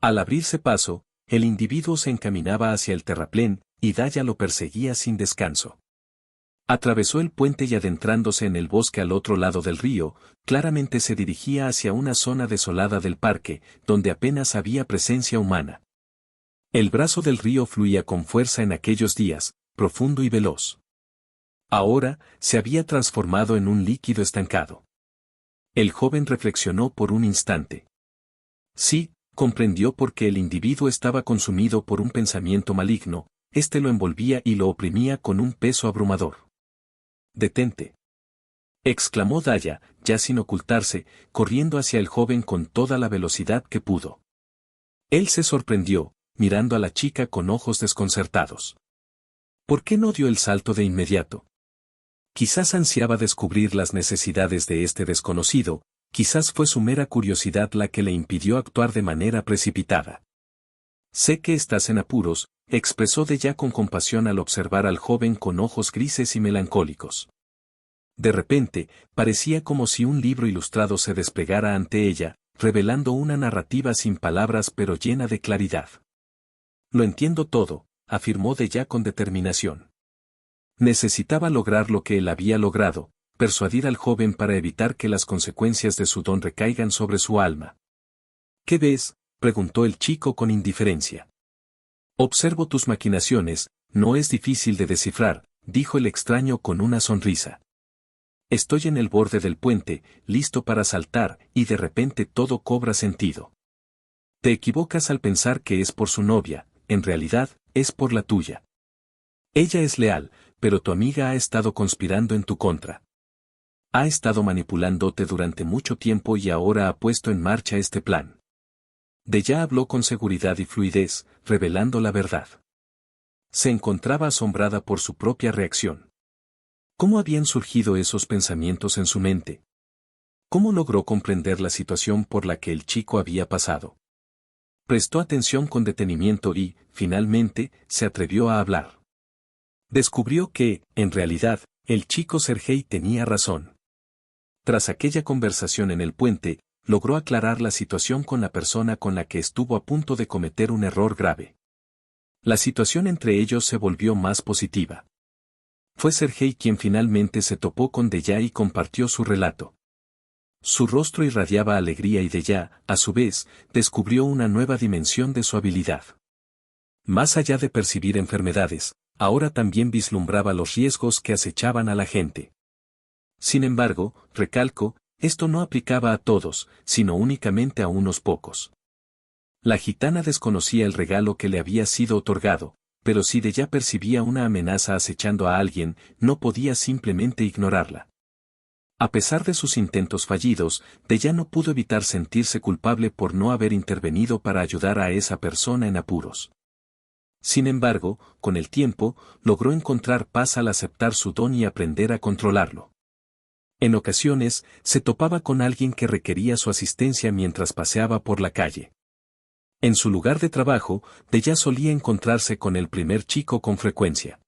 Al abrirse paso, el individuo se encaminaba hacia el terraplén, y Deya lo perseguía sin descanso. Atravesó el puente y adentrándose en el bosque al otro lado del río, claramente se dirigía hacia una zona desolada del parque, donde apenas había presencia humana. El brazo del río fluía con fuerza en aquellos días, profundo y veloz. Ahora, se había transformado en un líquido estancado. El joven reflexionó por un instante. Sí, comprendió por qué el individuo estaba consumido por un pensamiento maligno, este lo envolvía y lo oprimía con un peso abrumador. Detente. exclamó Daya, ya sin ocultarse, corriendo hacia el joven con toda la velocidad que pudo. Él se sorprendió, mirando a la chica con ojos desconcertados. ¿Por qué no dio el salto de inmediato? Quizás ansiaba descubrir las necesidades de este desconocido, quizás fue su mera curiosidad la que le impidió actuar de manera precipitada. Sé que estás en apuros, expresó Daya con compasión al observar al joven con ojos grises y melancólicos. De repente, parecía como si un libro ilustrado se desplegara ante ella, revelando una narrativa sin palabras pero llena de claridad. Lo entiendo todo, afirmó Daya con determinación. Necesitaba lograr lo que él había logrado, persuadir al joven para evitar que las consecuencias de su don recaigan sobre su alma. ¿Qué ves?, preguntó el chico con indiferencia. Observo tus maquinaciones, no es difícil de descifrar, dijo el extraño con una sonrisa. Estoy en el borde del puente, listo para saltar, y de repente todo cobra sentido. Te equivocas al pensar que es por su novia, en realidad, es por la tuya. Ella es leal, pero tu amiga ha estado conspirando en tu contra. Ha estado manipulándote durante mucho tiempo y ahora ha puesto en marcha este plan. Daya habló con seguridad y fluidez, revelando la verdad. Se encontraba asombrada por su propia reacción. ¿Cómo habían surgido esos pensamientos en su mente? ¿Cómo logró comprender la situación por la que el chico había pasado? Prestó atención con detenimiento y, finalmente, se atrevió a hablar. Descubrió que, en realidad, el chico Sergei tenía razón. Tras aquella conversación en el puente, logró aclarar la situación con la persona con la que estuvo a punto de cometer un error grave. La situación entre ellos se volvió más positiva. Fue Sergei quien finalmente se topó con Daya y compartió su relato. Su rostro irradiaba alegría y Daya, a su vez, descubrió una nueva dimensión de su habilidad. Más allá de percibir enfermedades, ahora también vislumbraba los riesgos que acechaban a la gente. Sin embargo, recalco, esto no aplicaba a todos, sino únicamente a unos pocos. La gitana desconocía el regalo que le había sido otorgado, pero si Daya percibía una amenaza acechando a alguien, no podía simplemente ignorarla. A pesar de sus intentos fallidos, Daya no pudo evitar sentirse culpable por no haber intervenido para ayudar a esa persona en apuros. Sin embargo, con el tiempo, logró encontrar paz al aceptar su don y aprender a controlarlo. En ocasiones, se topaba con alguien que requería su asistencia mientras paseaba por la calle. En su lugar de trabajo, Daya solía encontrarse con el primer chico con frecuencia.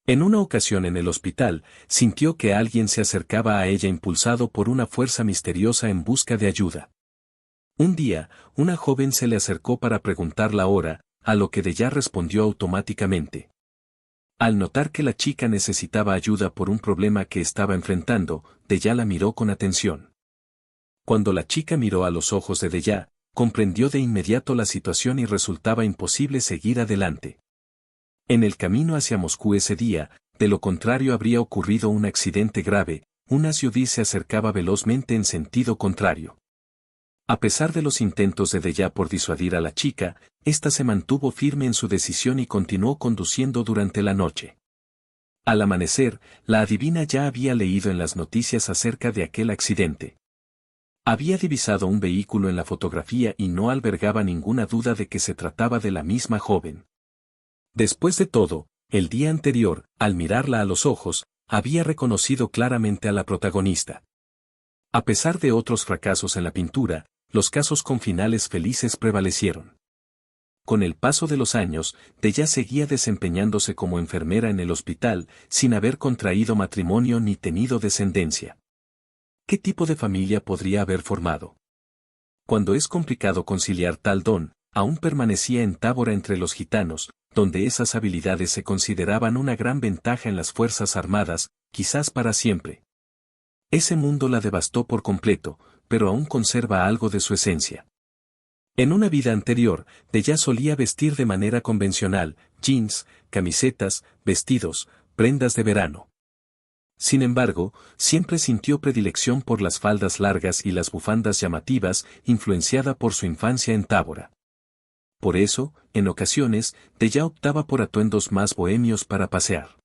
En una ocasión en el hospital, sintió que alguien se acercaba a ella impulsado por una fuerza misteriosa en busca de ayuda. Un día, una joven se le acercó para preguntar la hora, a lo que Daya respondió automáticamente. Al notar que la chica necesitaba ayuda por un problema que estaba enfrentando, Daya la miró con atención. Cuando la chica miró a los ojos de Daya, comprendió de inmediato la situación y resultaba imposible seguir adelante. En el camino hacia Moscú ese día, de lo contrario habría ocurrido un accidente grave, una SUV se acercaba velozmente en sentido contrario. A pesar de los intentos de Daya por disuadir a la chica, ésta se mantuvo firme en su decisión y continuó conduciendo durante la noche. Al amanecer, la adivina ya había leído en las noticias acerca de aquel accidente. Había divisado un vehículo en la fotografía y no albergaba ninguna duda de que se trataba de la misma joven. Después de todo, el día anterior, al mirarla a los ojos, había reconocido claramente a la protagonista. A pesar de otros fracasos en la pintura, los casos con finales felices prevalecieron. Con el paso de los años, Daya seguía desempeñándose como enfermera en el hospital, sin haber contraído matrimonio ni tenido descendencia. ¿Qué tipo de familia podría haber formado? Cuando es complicado conciliar tal don, aún permanecía en Tábora entre los gitanos, donde esas habilidades se consideraban una gran ventaja en las Fuerzas Armadas, quizás para siempre. Ese mundo la devastó por completo, pero aún conserva algo de su esencia. En una vida anterior, Daya solía vestir de manera convencional, jeans, camisetas, vestidos, prendas de verano. Sin embargo, siempre sintió predilección por las faldas largas y las bufandas llamativas, influenciada por su infancia en Tábora. Por eso, en ocasiones, Daya optaba por atuendos más bohemios para pasear.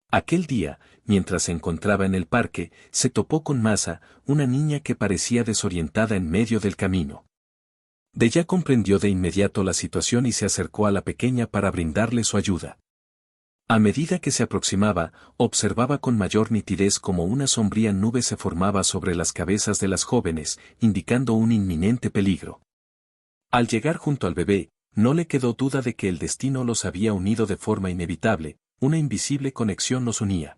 Aquel día, mientras se encontraba en el parque, se topó con Masa, una niña que parecía desorientada en medio del camino. Deya comprendió de inmediato la situación y se acercó a la pequeña para brindarle su ayuda. A medida que se aproximaba, observaba con mayor nitidez cómo una sombría nube se formaba sobre las cabezas de las jóvenes, indicando un inminente peligro. Al llegar junto al bebé, no le quedó duda de que el destino los había unido de forma inevitable, una invisible conexión los unía.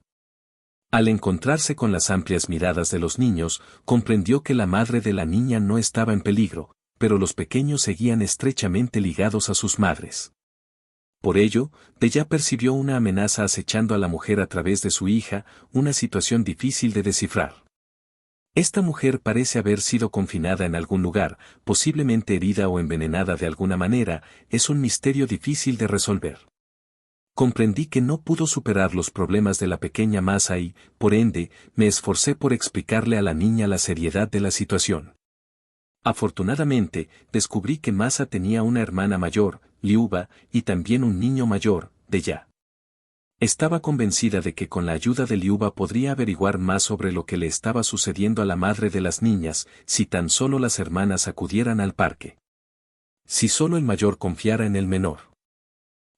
Al encontrarse con las amplias miradas de los niños, comprendió que la madre de la niña no estaba en peligro, pero los pequeños seguían estrechamente ligados a sus madres. Por ello, Deya percibió una amenaza acechando a la mujer a través de su hija, una situación difícil de descifrar. Esta mujer parece haber sido confinada en algún lugar, posiblemente herida o envenenada de alguna manera, es un misterio difícil de resolver. Comprendí que no pudo superar los problemas de la pequeña Masa y, por ende, me esforcé por explicarle a la niña la seriedad de la situación. Afortunadamente, descubrí que Masa tenía una hermana mayor, Liuba, y también un niño mayor, Deya. Estaba convencida de que con la ayuda de Liuba podría averiguar más sobre lo que le estaba sucediendo a la madre de las niñas, si tan solo las hermanas acudieran al parque. Si solo el mayor confiara en el menor.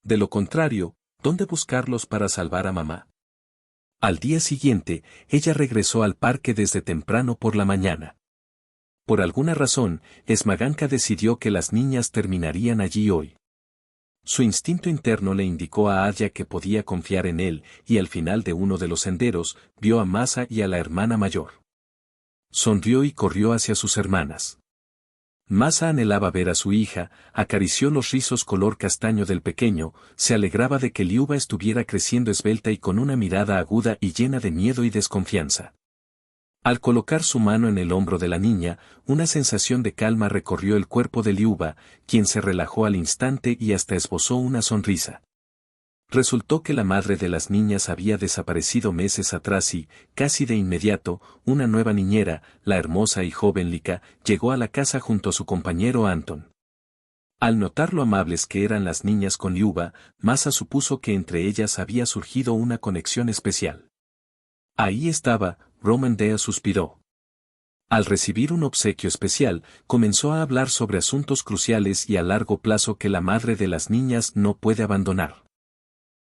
De lo contrario, ¿dónde buscarlos para salvar a mamá? Al día siguiente, ella regresó al parque desde temprano por la mañana. Por alguna razón, Smaganka decidió que las niñas terminarían allí hoy. Su instinto interno le indicó a Adya que podía confiar en él, y al final de uno de los senderos, vio a Masa y a la hermana mayor. Sonrió y corrió hacia sus hermanas. Masa anhelaba ver a su hija, acarició los rizos color castaño del pequeño, se alegraba de que Liuba estuviera creciendo esbelta y con una mirada aguda y llena de miedo y desconfianza. Al colocar su mano en el hombro de la niña, una sensación de calma recorrió el cuerpo de Liuba, quien se relajó al instante y hasta esbozó una sonrisa. Resultó que la madre de las niñas había desaparecido meses atrás y, casi de inmediato, una nueva niñera, la hermosa y joven Lika, llegó a la casa junto a su compañero Anton. Al notar lo amables que eran las niñas con Liuba, Masa supuso que entre ellas había surgido una conexión especial. Ahí estaba, Roman Dea suspiró. Al recibir un obsequio especial, comenzó a hablar sobre asuntos cruciales y a largo plazo que la madre de las niñas no puede abandonar.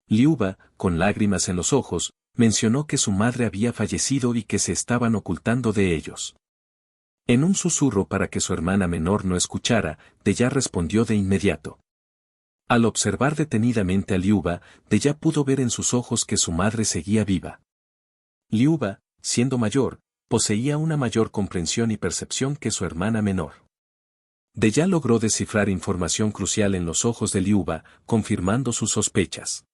Liuba, con lágrimas en los ojos, mencionó que su madre había fallecido y que se estaban ocultando de ellos. En un susurro para que su hermana menor no escuchara, Deya respondió de inmediato. Al observar detenidamente a Liuba, Deya pudo ver en sus ojos que su madre seguía viva. Liuba, siendo mayor, poseía una mayor comprensión y percepción que su hermana menor. Deya logró descifrar información crucial en los ojos de Liuba, confirmando sus sospechas.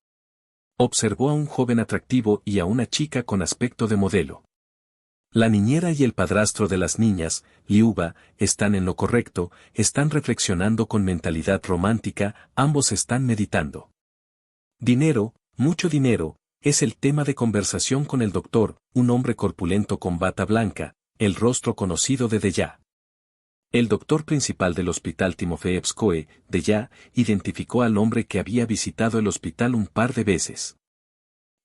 Observó a un joven atractivo y a una chica con aspecto de modelo. La niñera y el padrastro de las niñas, Liuba, están en lo correcto, están reflexionando con mentalidad romántica, ambos están meditando. Dinero, mucho dinero, es el tema de conversación con el doctor, un hombre corpulento con bata blanca, el rostro conocido de Deya. El doctor principal del hospital Timofeevskoe, Deya, identificó al hombre que había visitado el hospital un par de veces.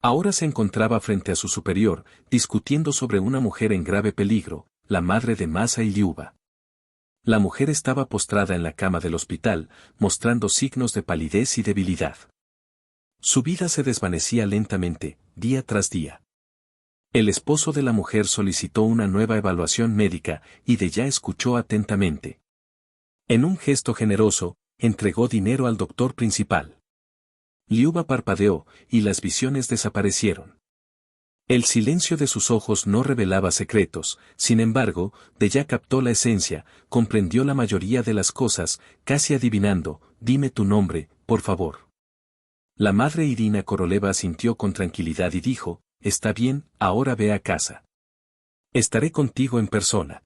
Ahora se encontraba frente a su superior, discutiendo sobre una mujer en grave peligro, la madre de Masa y Liuba. La mujer estaba postrada en la cama del hospital, mostrando signos de palidez y debilidad. Su vida se desvanecía lentamente, día tras día. El esposo de la mujer solicitó una nueva evaluación médica, y Deya escuchó atentamente. En un gesto generoso, entregó dinero al doctor principal. Liuba parpadeó, y las visiones desaparecieron. El silencio de sus ojos no revelaba secretos, sin embargo, Deya captó la esencia, comprendió la mayoría de las cosas, casi adivinando, dime tu nombre, por favor. La madre Irina Koroleva asintió con tranquilidad y dijo, está bien, ahora ve a casa. Estaré contigo en persona.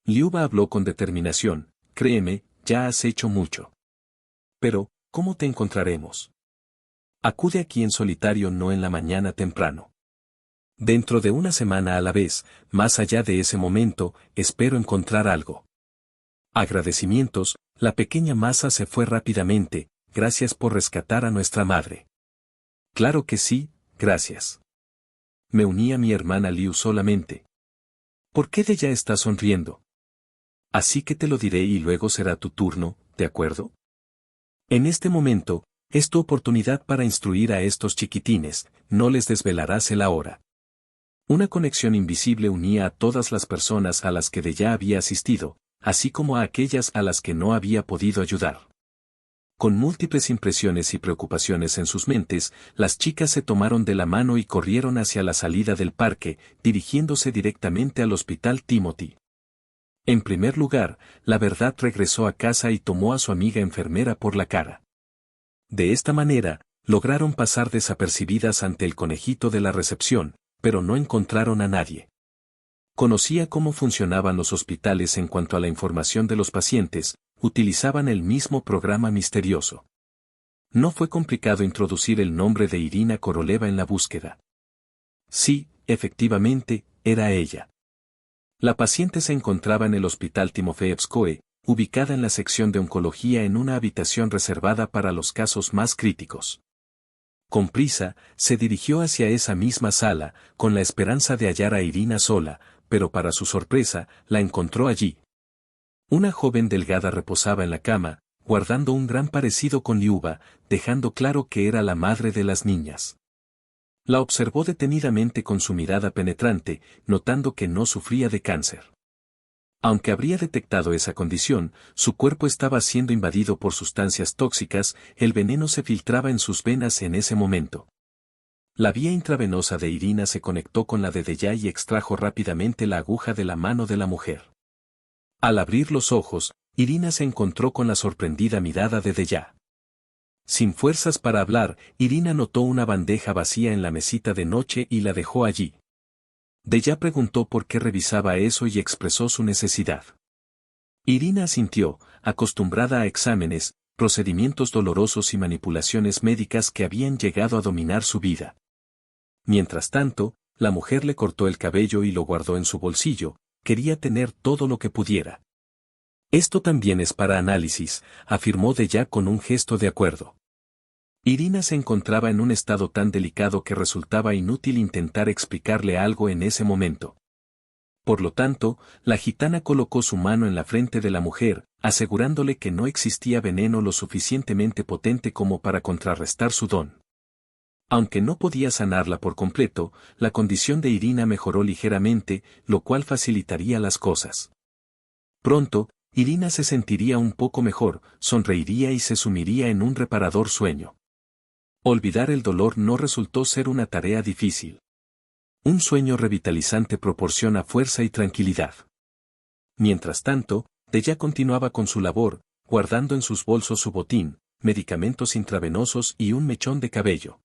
Liuba habló con determinación, créeme, ya has hecho mucho. Pero, ¿cómo te encontraremos? Acude aquí en solitario, no en la mañana temprano. Dentro de una semana a la vez, más allá de ese momento, espero encontrar algo. Agradecimientos, la pequeña Masa se fue rápidamente, gracias por rescatar a nuestra madre. Claro que sí, gracias. Me uní a mi hermana Liu solamente. ¿Por qué Deya está sonriendo? Así que te lo diré y luego será tu turno, ¿de acuerdo? En este momento, es tu oportunidad para instruir a estos chiquitines, no les desvelarás el ahora. Una conexión invisible unía a todas las personas a las que Deya había asistido, así como a aquellas a las que no había podido ayudar. Con múltiples impresiones y preocupaciones en sus mentes, las chicas se tomaron de la mano y corrieron hacia la salida del parque, dirigiéndose directamente al Hospital Timothy. En primer lugar, la verdad regresó a casa y tomó a su amiga enfermera por la cara. De esta manera, lograron pasar desapercibidas ante el conejito de la recepción, pero no encontraron a nadie. Conocía cómo funcionaban los hospitales en cuanto a la información de los pacientes, utilizaban el mismo programa misterioso. No fue complicado introducir el nombre de Irina Koroleva en la búsqueda. Sí, efectivamente, era ella. La paciente se encontraba en el Hospital Timofeevskoe, ubicada en la sección de oncología en una habitación reservada para los casos más críticos. Con prisa, se dirigió hacia esa misma sala, con la esperanza de hallar a Irina sola, pero para su sorpresa, la encontró allí. Una joven delgada reposaba en la cama, guardando un gran parecido con Liuba, dejando claro que era la madre de las niñas. La observó detenidamente con su mirada penetrante, notando que no sufría de cáncer. Aunque habría detectado esa condición, su cuerpo estaba siendo invadido por sustancias tóxicas, el veneno se filtraba en sus venas en ese momento. La vía intravenosa de Irina se conectó con la de Deya y extrajo rápidamente la aguja de la mano de la mujer. Al abrir los ojos, Irina se encontró con la sorprendida mirada de Deya. Sin fuerzas para hablar, Irina notó una bandeja vacía en la mesita de noche y la dejó allí. Deya preguntó por qué revisaba eso y expresó su necesidad. Irina asintió, acostumbrada a exámenes, procedimientos dolorosos y manipulaciones médicas que habían llegado a dominar su vida. Mientras tanto, la mujer le cortó el cabello y lo guardó en su bolsillo, quería tener todo lo que pudiera. Esto también es para análisis, afirmó Deya con un gesto de acuerdo. Irina se encontraba en un estado tan delicado que resultaba inútil intentar explicarle algo en ese momento. Por lo tanto, la gitana colocó su mano en la frente de la mujer, asegurándole que no existía veneno lo suficientemente potente como para contrarrestar su don. Aunque no podía sanarla por completo, la condición de Irina mejoró ligeramente, lo cual facilitaría las cosas. Pronto, Irina se sentiría un poco mejor, sonreiría y se sumiría en un reparador sueño. Olvidar el dolor no resultó ser una tarea difícil. Un sueño revitalizante proporciona fuerza y tranquilidad. Mientras tanto, Deya continuaba con su labor, guardando en sus bolsos su botín, medicamentos intravenosos y un mechón de cabello.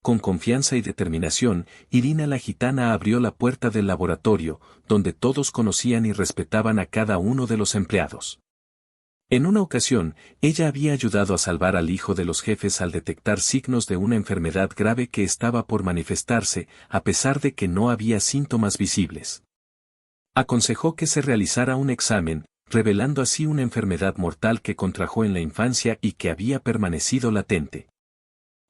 Con confianza y determinación, Irina la gitana abrió la puerta del laboratorio, donde todos conocían y respetaban a cada uno de los empleados. En una ocasión, ella había ayudado a salvar al hijo de los jefes al detectar signos de una enfermedad grave que estaba por manifestarse, a pesar de que no había síntomas visibles. Aconsejó que se realizara un examen, revelando así una enfermedad mortal que contrajo en la infancia y que había permanecido latente.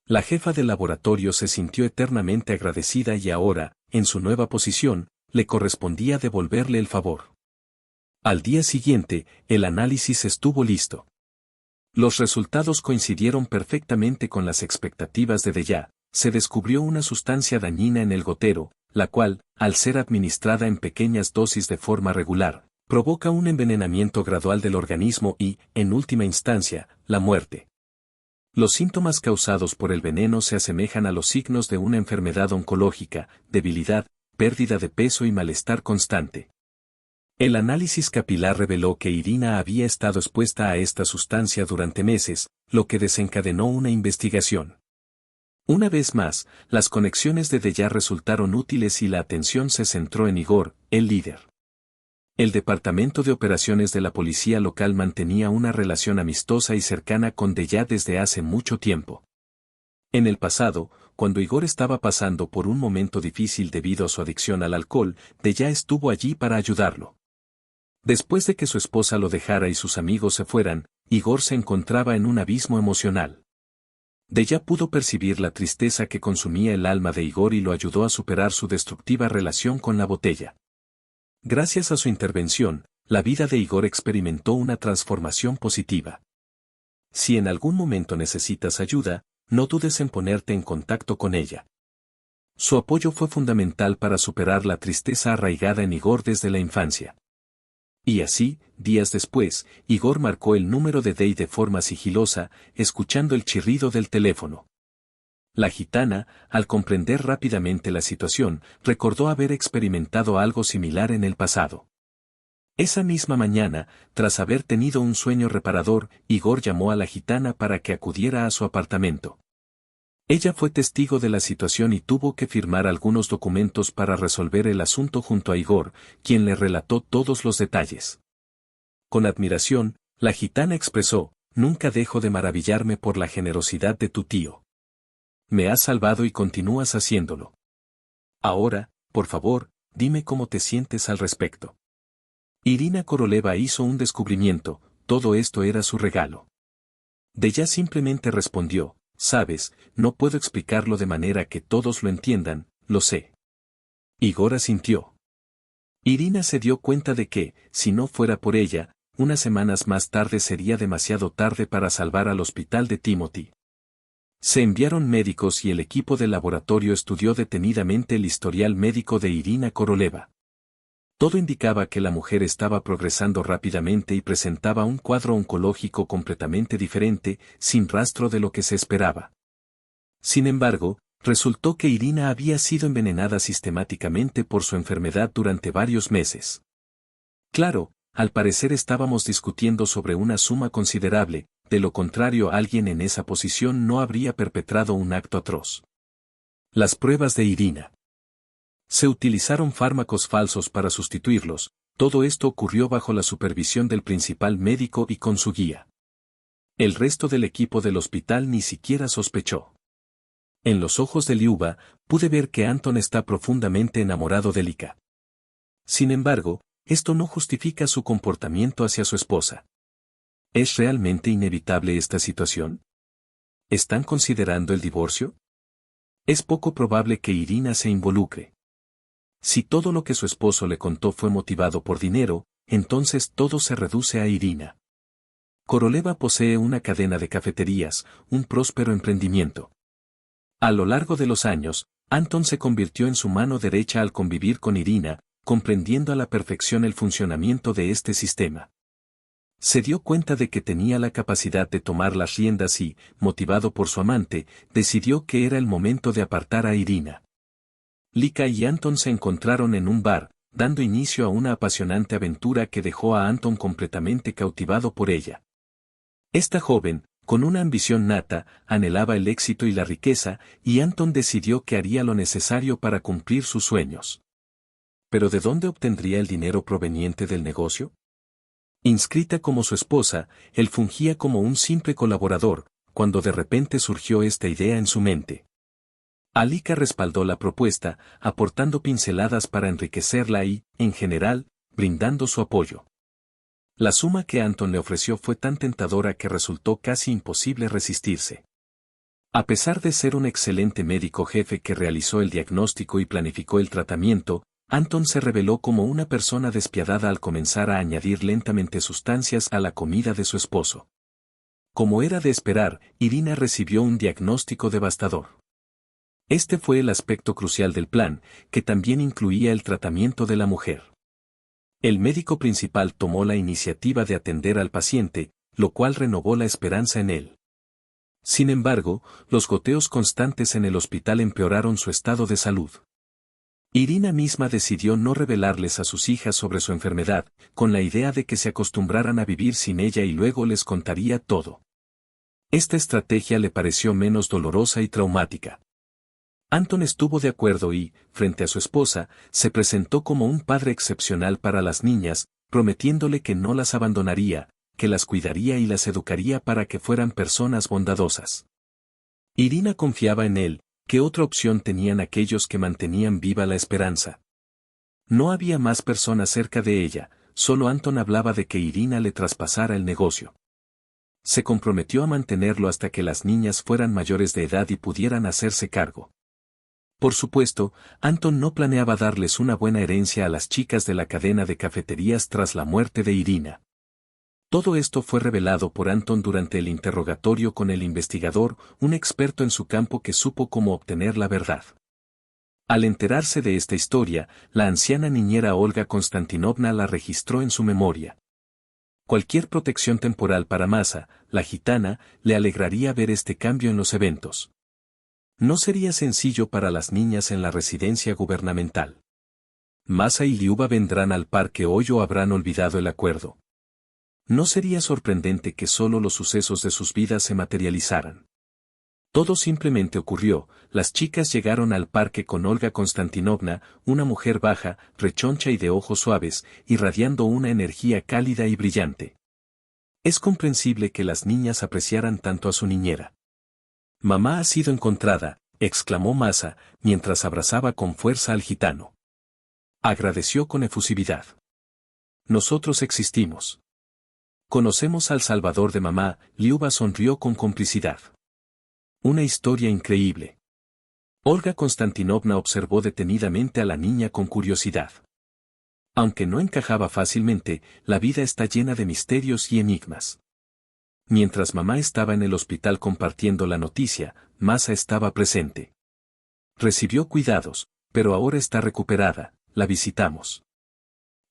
La jefa del laboratorio se sintió eternamente agradecida y ahora, en su nueva posición, le correspondía devolverle el favor. Al día siguiente, el análisis estuvo listo. Los resultados coincidieron perfectamente con las expectativas de Deya. Se descubrió una sustancia dañina en el gotero, la cual, al ser administrada en pequeñas dosis de forma regular, provoca un envenenamiento gradual del organismo y, en última instancia, la muerte. Los síntomas causados por el veneno se asemejan a los signos de una enfermedad oncológica, debilidad, pérdida de peso y malestar constante. El análisis capilar reveló que Irina había estado expuesta a esta sustancia durante meses, lo que desencadenó una investigación. Una vez más, las conexiones de Deya resultaron útiles y la atención se centró en Igor, el líder. El Departamento de Operaciones de la Policía Local mantenía una relación amistosa y cercana con Deya desde hace mucho tiempo. En el pasado, cuando Igor estaba pasando por un momento difícil debido a su adicción al alcohol, Deya estuvo allí para ayudarlo. Después de que su esposa lo dejara y sus amigos se fueran, Igor se encontraba en un abismo emocional. Deya pudo percibir la tristeza que consumía el alma de Igor y lo ayudó a superar su destructiva relación con la botella. Gracias a su intervención, la vida de Igor experimentó una transformación positiva. Si en algún momento necesitas ayuda, no dudes en ponerte en contacto con ella. Su apoyo fue fundamental para superar la tristeza arraigada en Igor desde la infancia. Y así, días después, Igor marcó el número de Dey de forma sigilosa, escuchando el chirrido del teléfono. La gitana, al comprender rápidamente la situación, recordó haber experimentado algo similar en el pasado. Esa misma mañana, tras haber tenido un sueño reparador, Igor llamó a la gitana para que acudiera a su apartamento. Ella fue testigo de la situación y tuvo que firmar algunos documentos para resolver el asunto junto a Igor, quien le relató todos los detalles. Con admiración, la gitana expresó: «Nunca dejo de maravillarme por la generosidad de tu tío. Me has salvado y continúas haciéndolo. Ahora, por favor, dime cómo te sientes al respecto». Irina Koroleva hizo un descubrimiento: todo esto era su regalo. Deya simplemente respondió: «Sabes, no puedo explicarlo de manera que todos lo entiendan, lo sé». Igor asintió. Irina se dio cuenta de que, si no fuera por ella, unas semanas más tarde sería demasiado tarde para salvar al hospital de Timothy. Se enviaron médicos y el equipo del laboratorio estudió detenidamente el historial médico de Irina Koroleva. Todo indicaba que la mujer estaba progresando rápidamente y presentaba un cuadro oncológico completamente diferente, sin rastro de lo que se esperaba. Sin embargo, resultó que Irina había sido envenenada sistemáticamente por su enfermedad durante varios meses. Claro, al parecer estábamos discutiendo sobre una suma considerable, de lo contrario alguien en esa posición no habría perpetrado un acto atroz. Las pruebas de Irina. Se utilizaron fármacos falsos para sustituirlos, todo esto ocurrió bajo la supervisión del principal médico y con su guía. El resto del equipo del hospital ni siquiera sospechó. En los ojos de Liuba, pude ver que Anton está profundamente enamorado de Lika. Sin embargo, esto no justifica su comportamiento hacia su esposa. ¿Es realmente inevitable esta situación? ¿Están considerando el divorcio? Es poco probable que Irina se involucre. Si todo lo que su esposo le contó fue motivado por dinero, entonces todo se reduce a Irina. Koroleva posee una cadena de cafeterías, un próspero emprendimiento. A lo largo de los años, Anton se convirtió en su mano derecha al convivir con Irina, comprendiendo a la perfección el funcionamiento de este sistema. Se dio cuenta de que tenía la capacidad de tomar las riendas y, motivado por su amante, decidió que era el momento de apartar a Irina. Lika y Anton se encontraron en un bar, dando inicio a una apasionante aventura que dejó a Anton completamente cautivado por ella. Esta joven, con una ambición nata, anhelaba el éxito y la riqueza, y Anton decidió que haría lo necesario para cumplir sus sueños. ¿Pero de dónde obtendría el dinero proveniente del negocio? Inscrita como su esposa, él fungía como un simple colaborador, cuando de repente surgió esta idea en su mente. Lika respaldó la propuesta, aportando pinceladas para enriquecerla y, en general, brindando su apoyo. La suma que Anton le ofreció fue tan tentadora que resultó casi imposible resistirse. A pesar de ser un excelente médico jefe que realizó el diagnóstico y planificó el tratamiento, Anton se reveló como una persona despiadada al comenzar a añadir lentamente sustancias a la comida de su esposo. Como era de esperar, Irina recibió un diagnóstico devastador. Este fue el aspecto crucial del plan, que también incluía el tratamiento de la mujer. El médico principal tomó la iniciativa de atender al paciente, lo cual renovó la esperanza en él. Sin embargo, los goteos constantes en el hospital empeoraron su estado de salud. Irina misma decidió no revelarles a sus hijas sobre su enfermedad, con la idea de que se acostumbraran a vivir sin ella y luego les contaría todo. Esta estrategia le pareció menos dolorosa y traumática. Anton estuvo de acuerdo y, frente a su esposa, se presentó como un padre excepcional para las niñas, prometiéndole que no las abandonaría, que las cuidaría y las educaría para que fueran personas bondadosas. Irina confiaba en él, ¿qué otra opción tenían aquellos que mantenían viva la esperanza? No había más personas cerca de ella, solo Anton hablaba de que Irina le traspasara el negocio. Se comprometió a mantenerlo hasta que las niñas fueran mayores de edad y pudieran hacerse cargo. Por supuesto, Anton no planeaba darles una buena herencia a las chicas de la cadena de cafeterías tras la muerte de Irina. Todo esto fue revelado por Anton durante el interrogatorio con el investigador, un experto en su campo que supo cómo obtener la verdad. Al enterarse de esta historia, la anciana niñera Olga Konstantinovna la registró en su memoria. Cualquier protección temporal para Masa, la gitana, le alegraría ver este cambio en los eventos. No sería sencillo para las niñas en la residencia gubernamental. Masa y Liuba vendrán al parque hoy o habrán olvidado el acuerdo. No sería sorprendente que solo los sucesos de sus vidas se materializaran. Todo simplemente ocurrió, las chicas llegaron al parque con Olga Konstantinovna, una mujer baja, rechoncha y de ojos suaves, irradiando una energía cálida y brillante. Es comprensible que las niñas apreciaran tanto a su niñera. «Mamá ha sido encontrada», exclamó Masa, mientras abrazaba con fuerza al gitano. Agradeció con efusividad. «Nosotros existimos. Conocemos al salvador de mamá», Liuba sonrió con complicidad. «Una historia increíble». Olga Konstantinovna observó detenidamente a la niña con curiosidad. Aunque no encajaba fácilmente, la vida está llena de misterios y enigmas. Mientras mamá estaba en el hospital compartiendo la noticia, Masa estaba presente. Recibió cuidados, pero ahora está recuperada, la visitamos.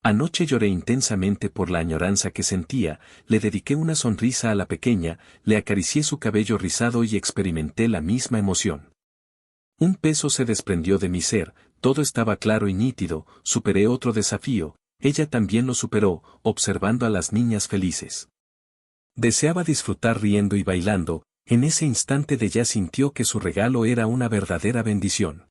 Anoche lloré intensamente por la añoranza que sentía, le dediqué una sonrisa a la pequeña, le acaricié su cabello rizado y experimenté la misma emoción. Un peso se desprendió de mi ser, todo estaba claro y nítido, superé otro desafío, ella también lo superó, observando a las niñas felices. Deseaba disfrutar riendo y bailando, en ese instante de ya sintió que su regalo era una verdadera bendición.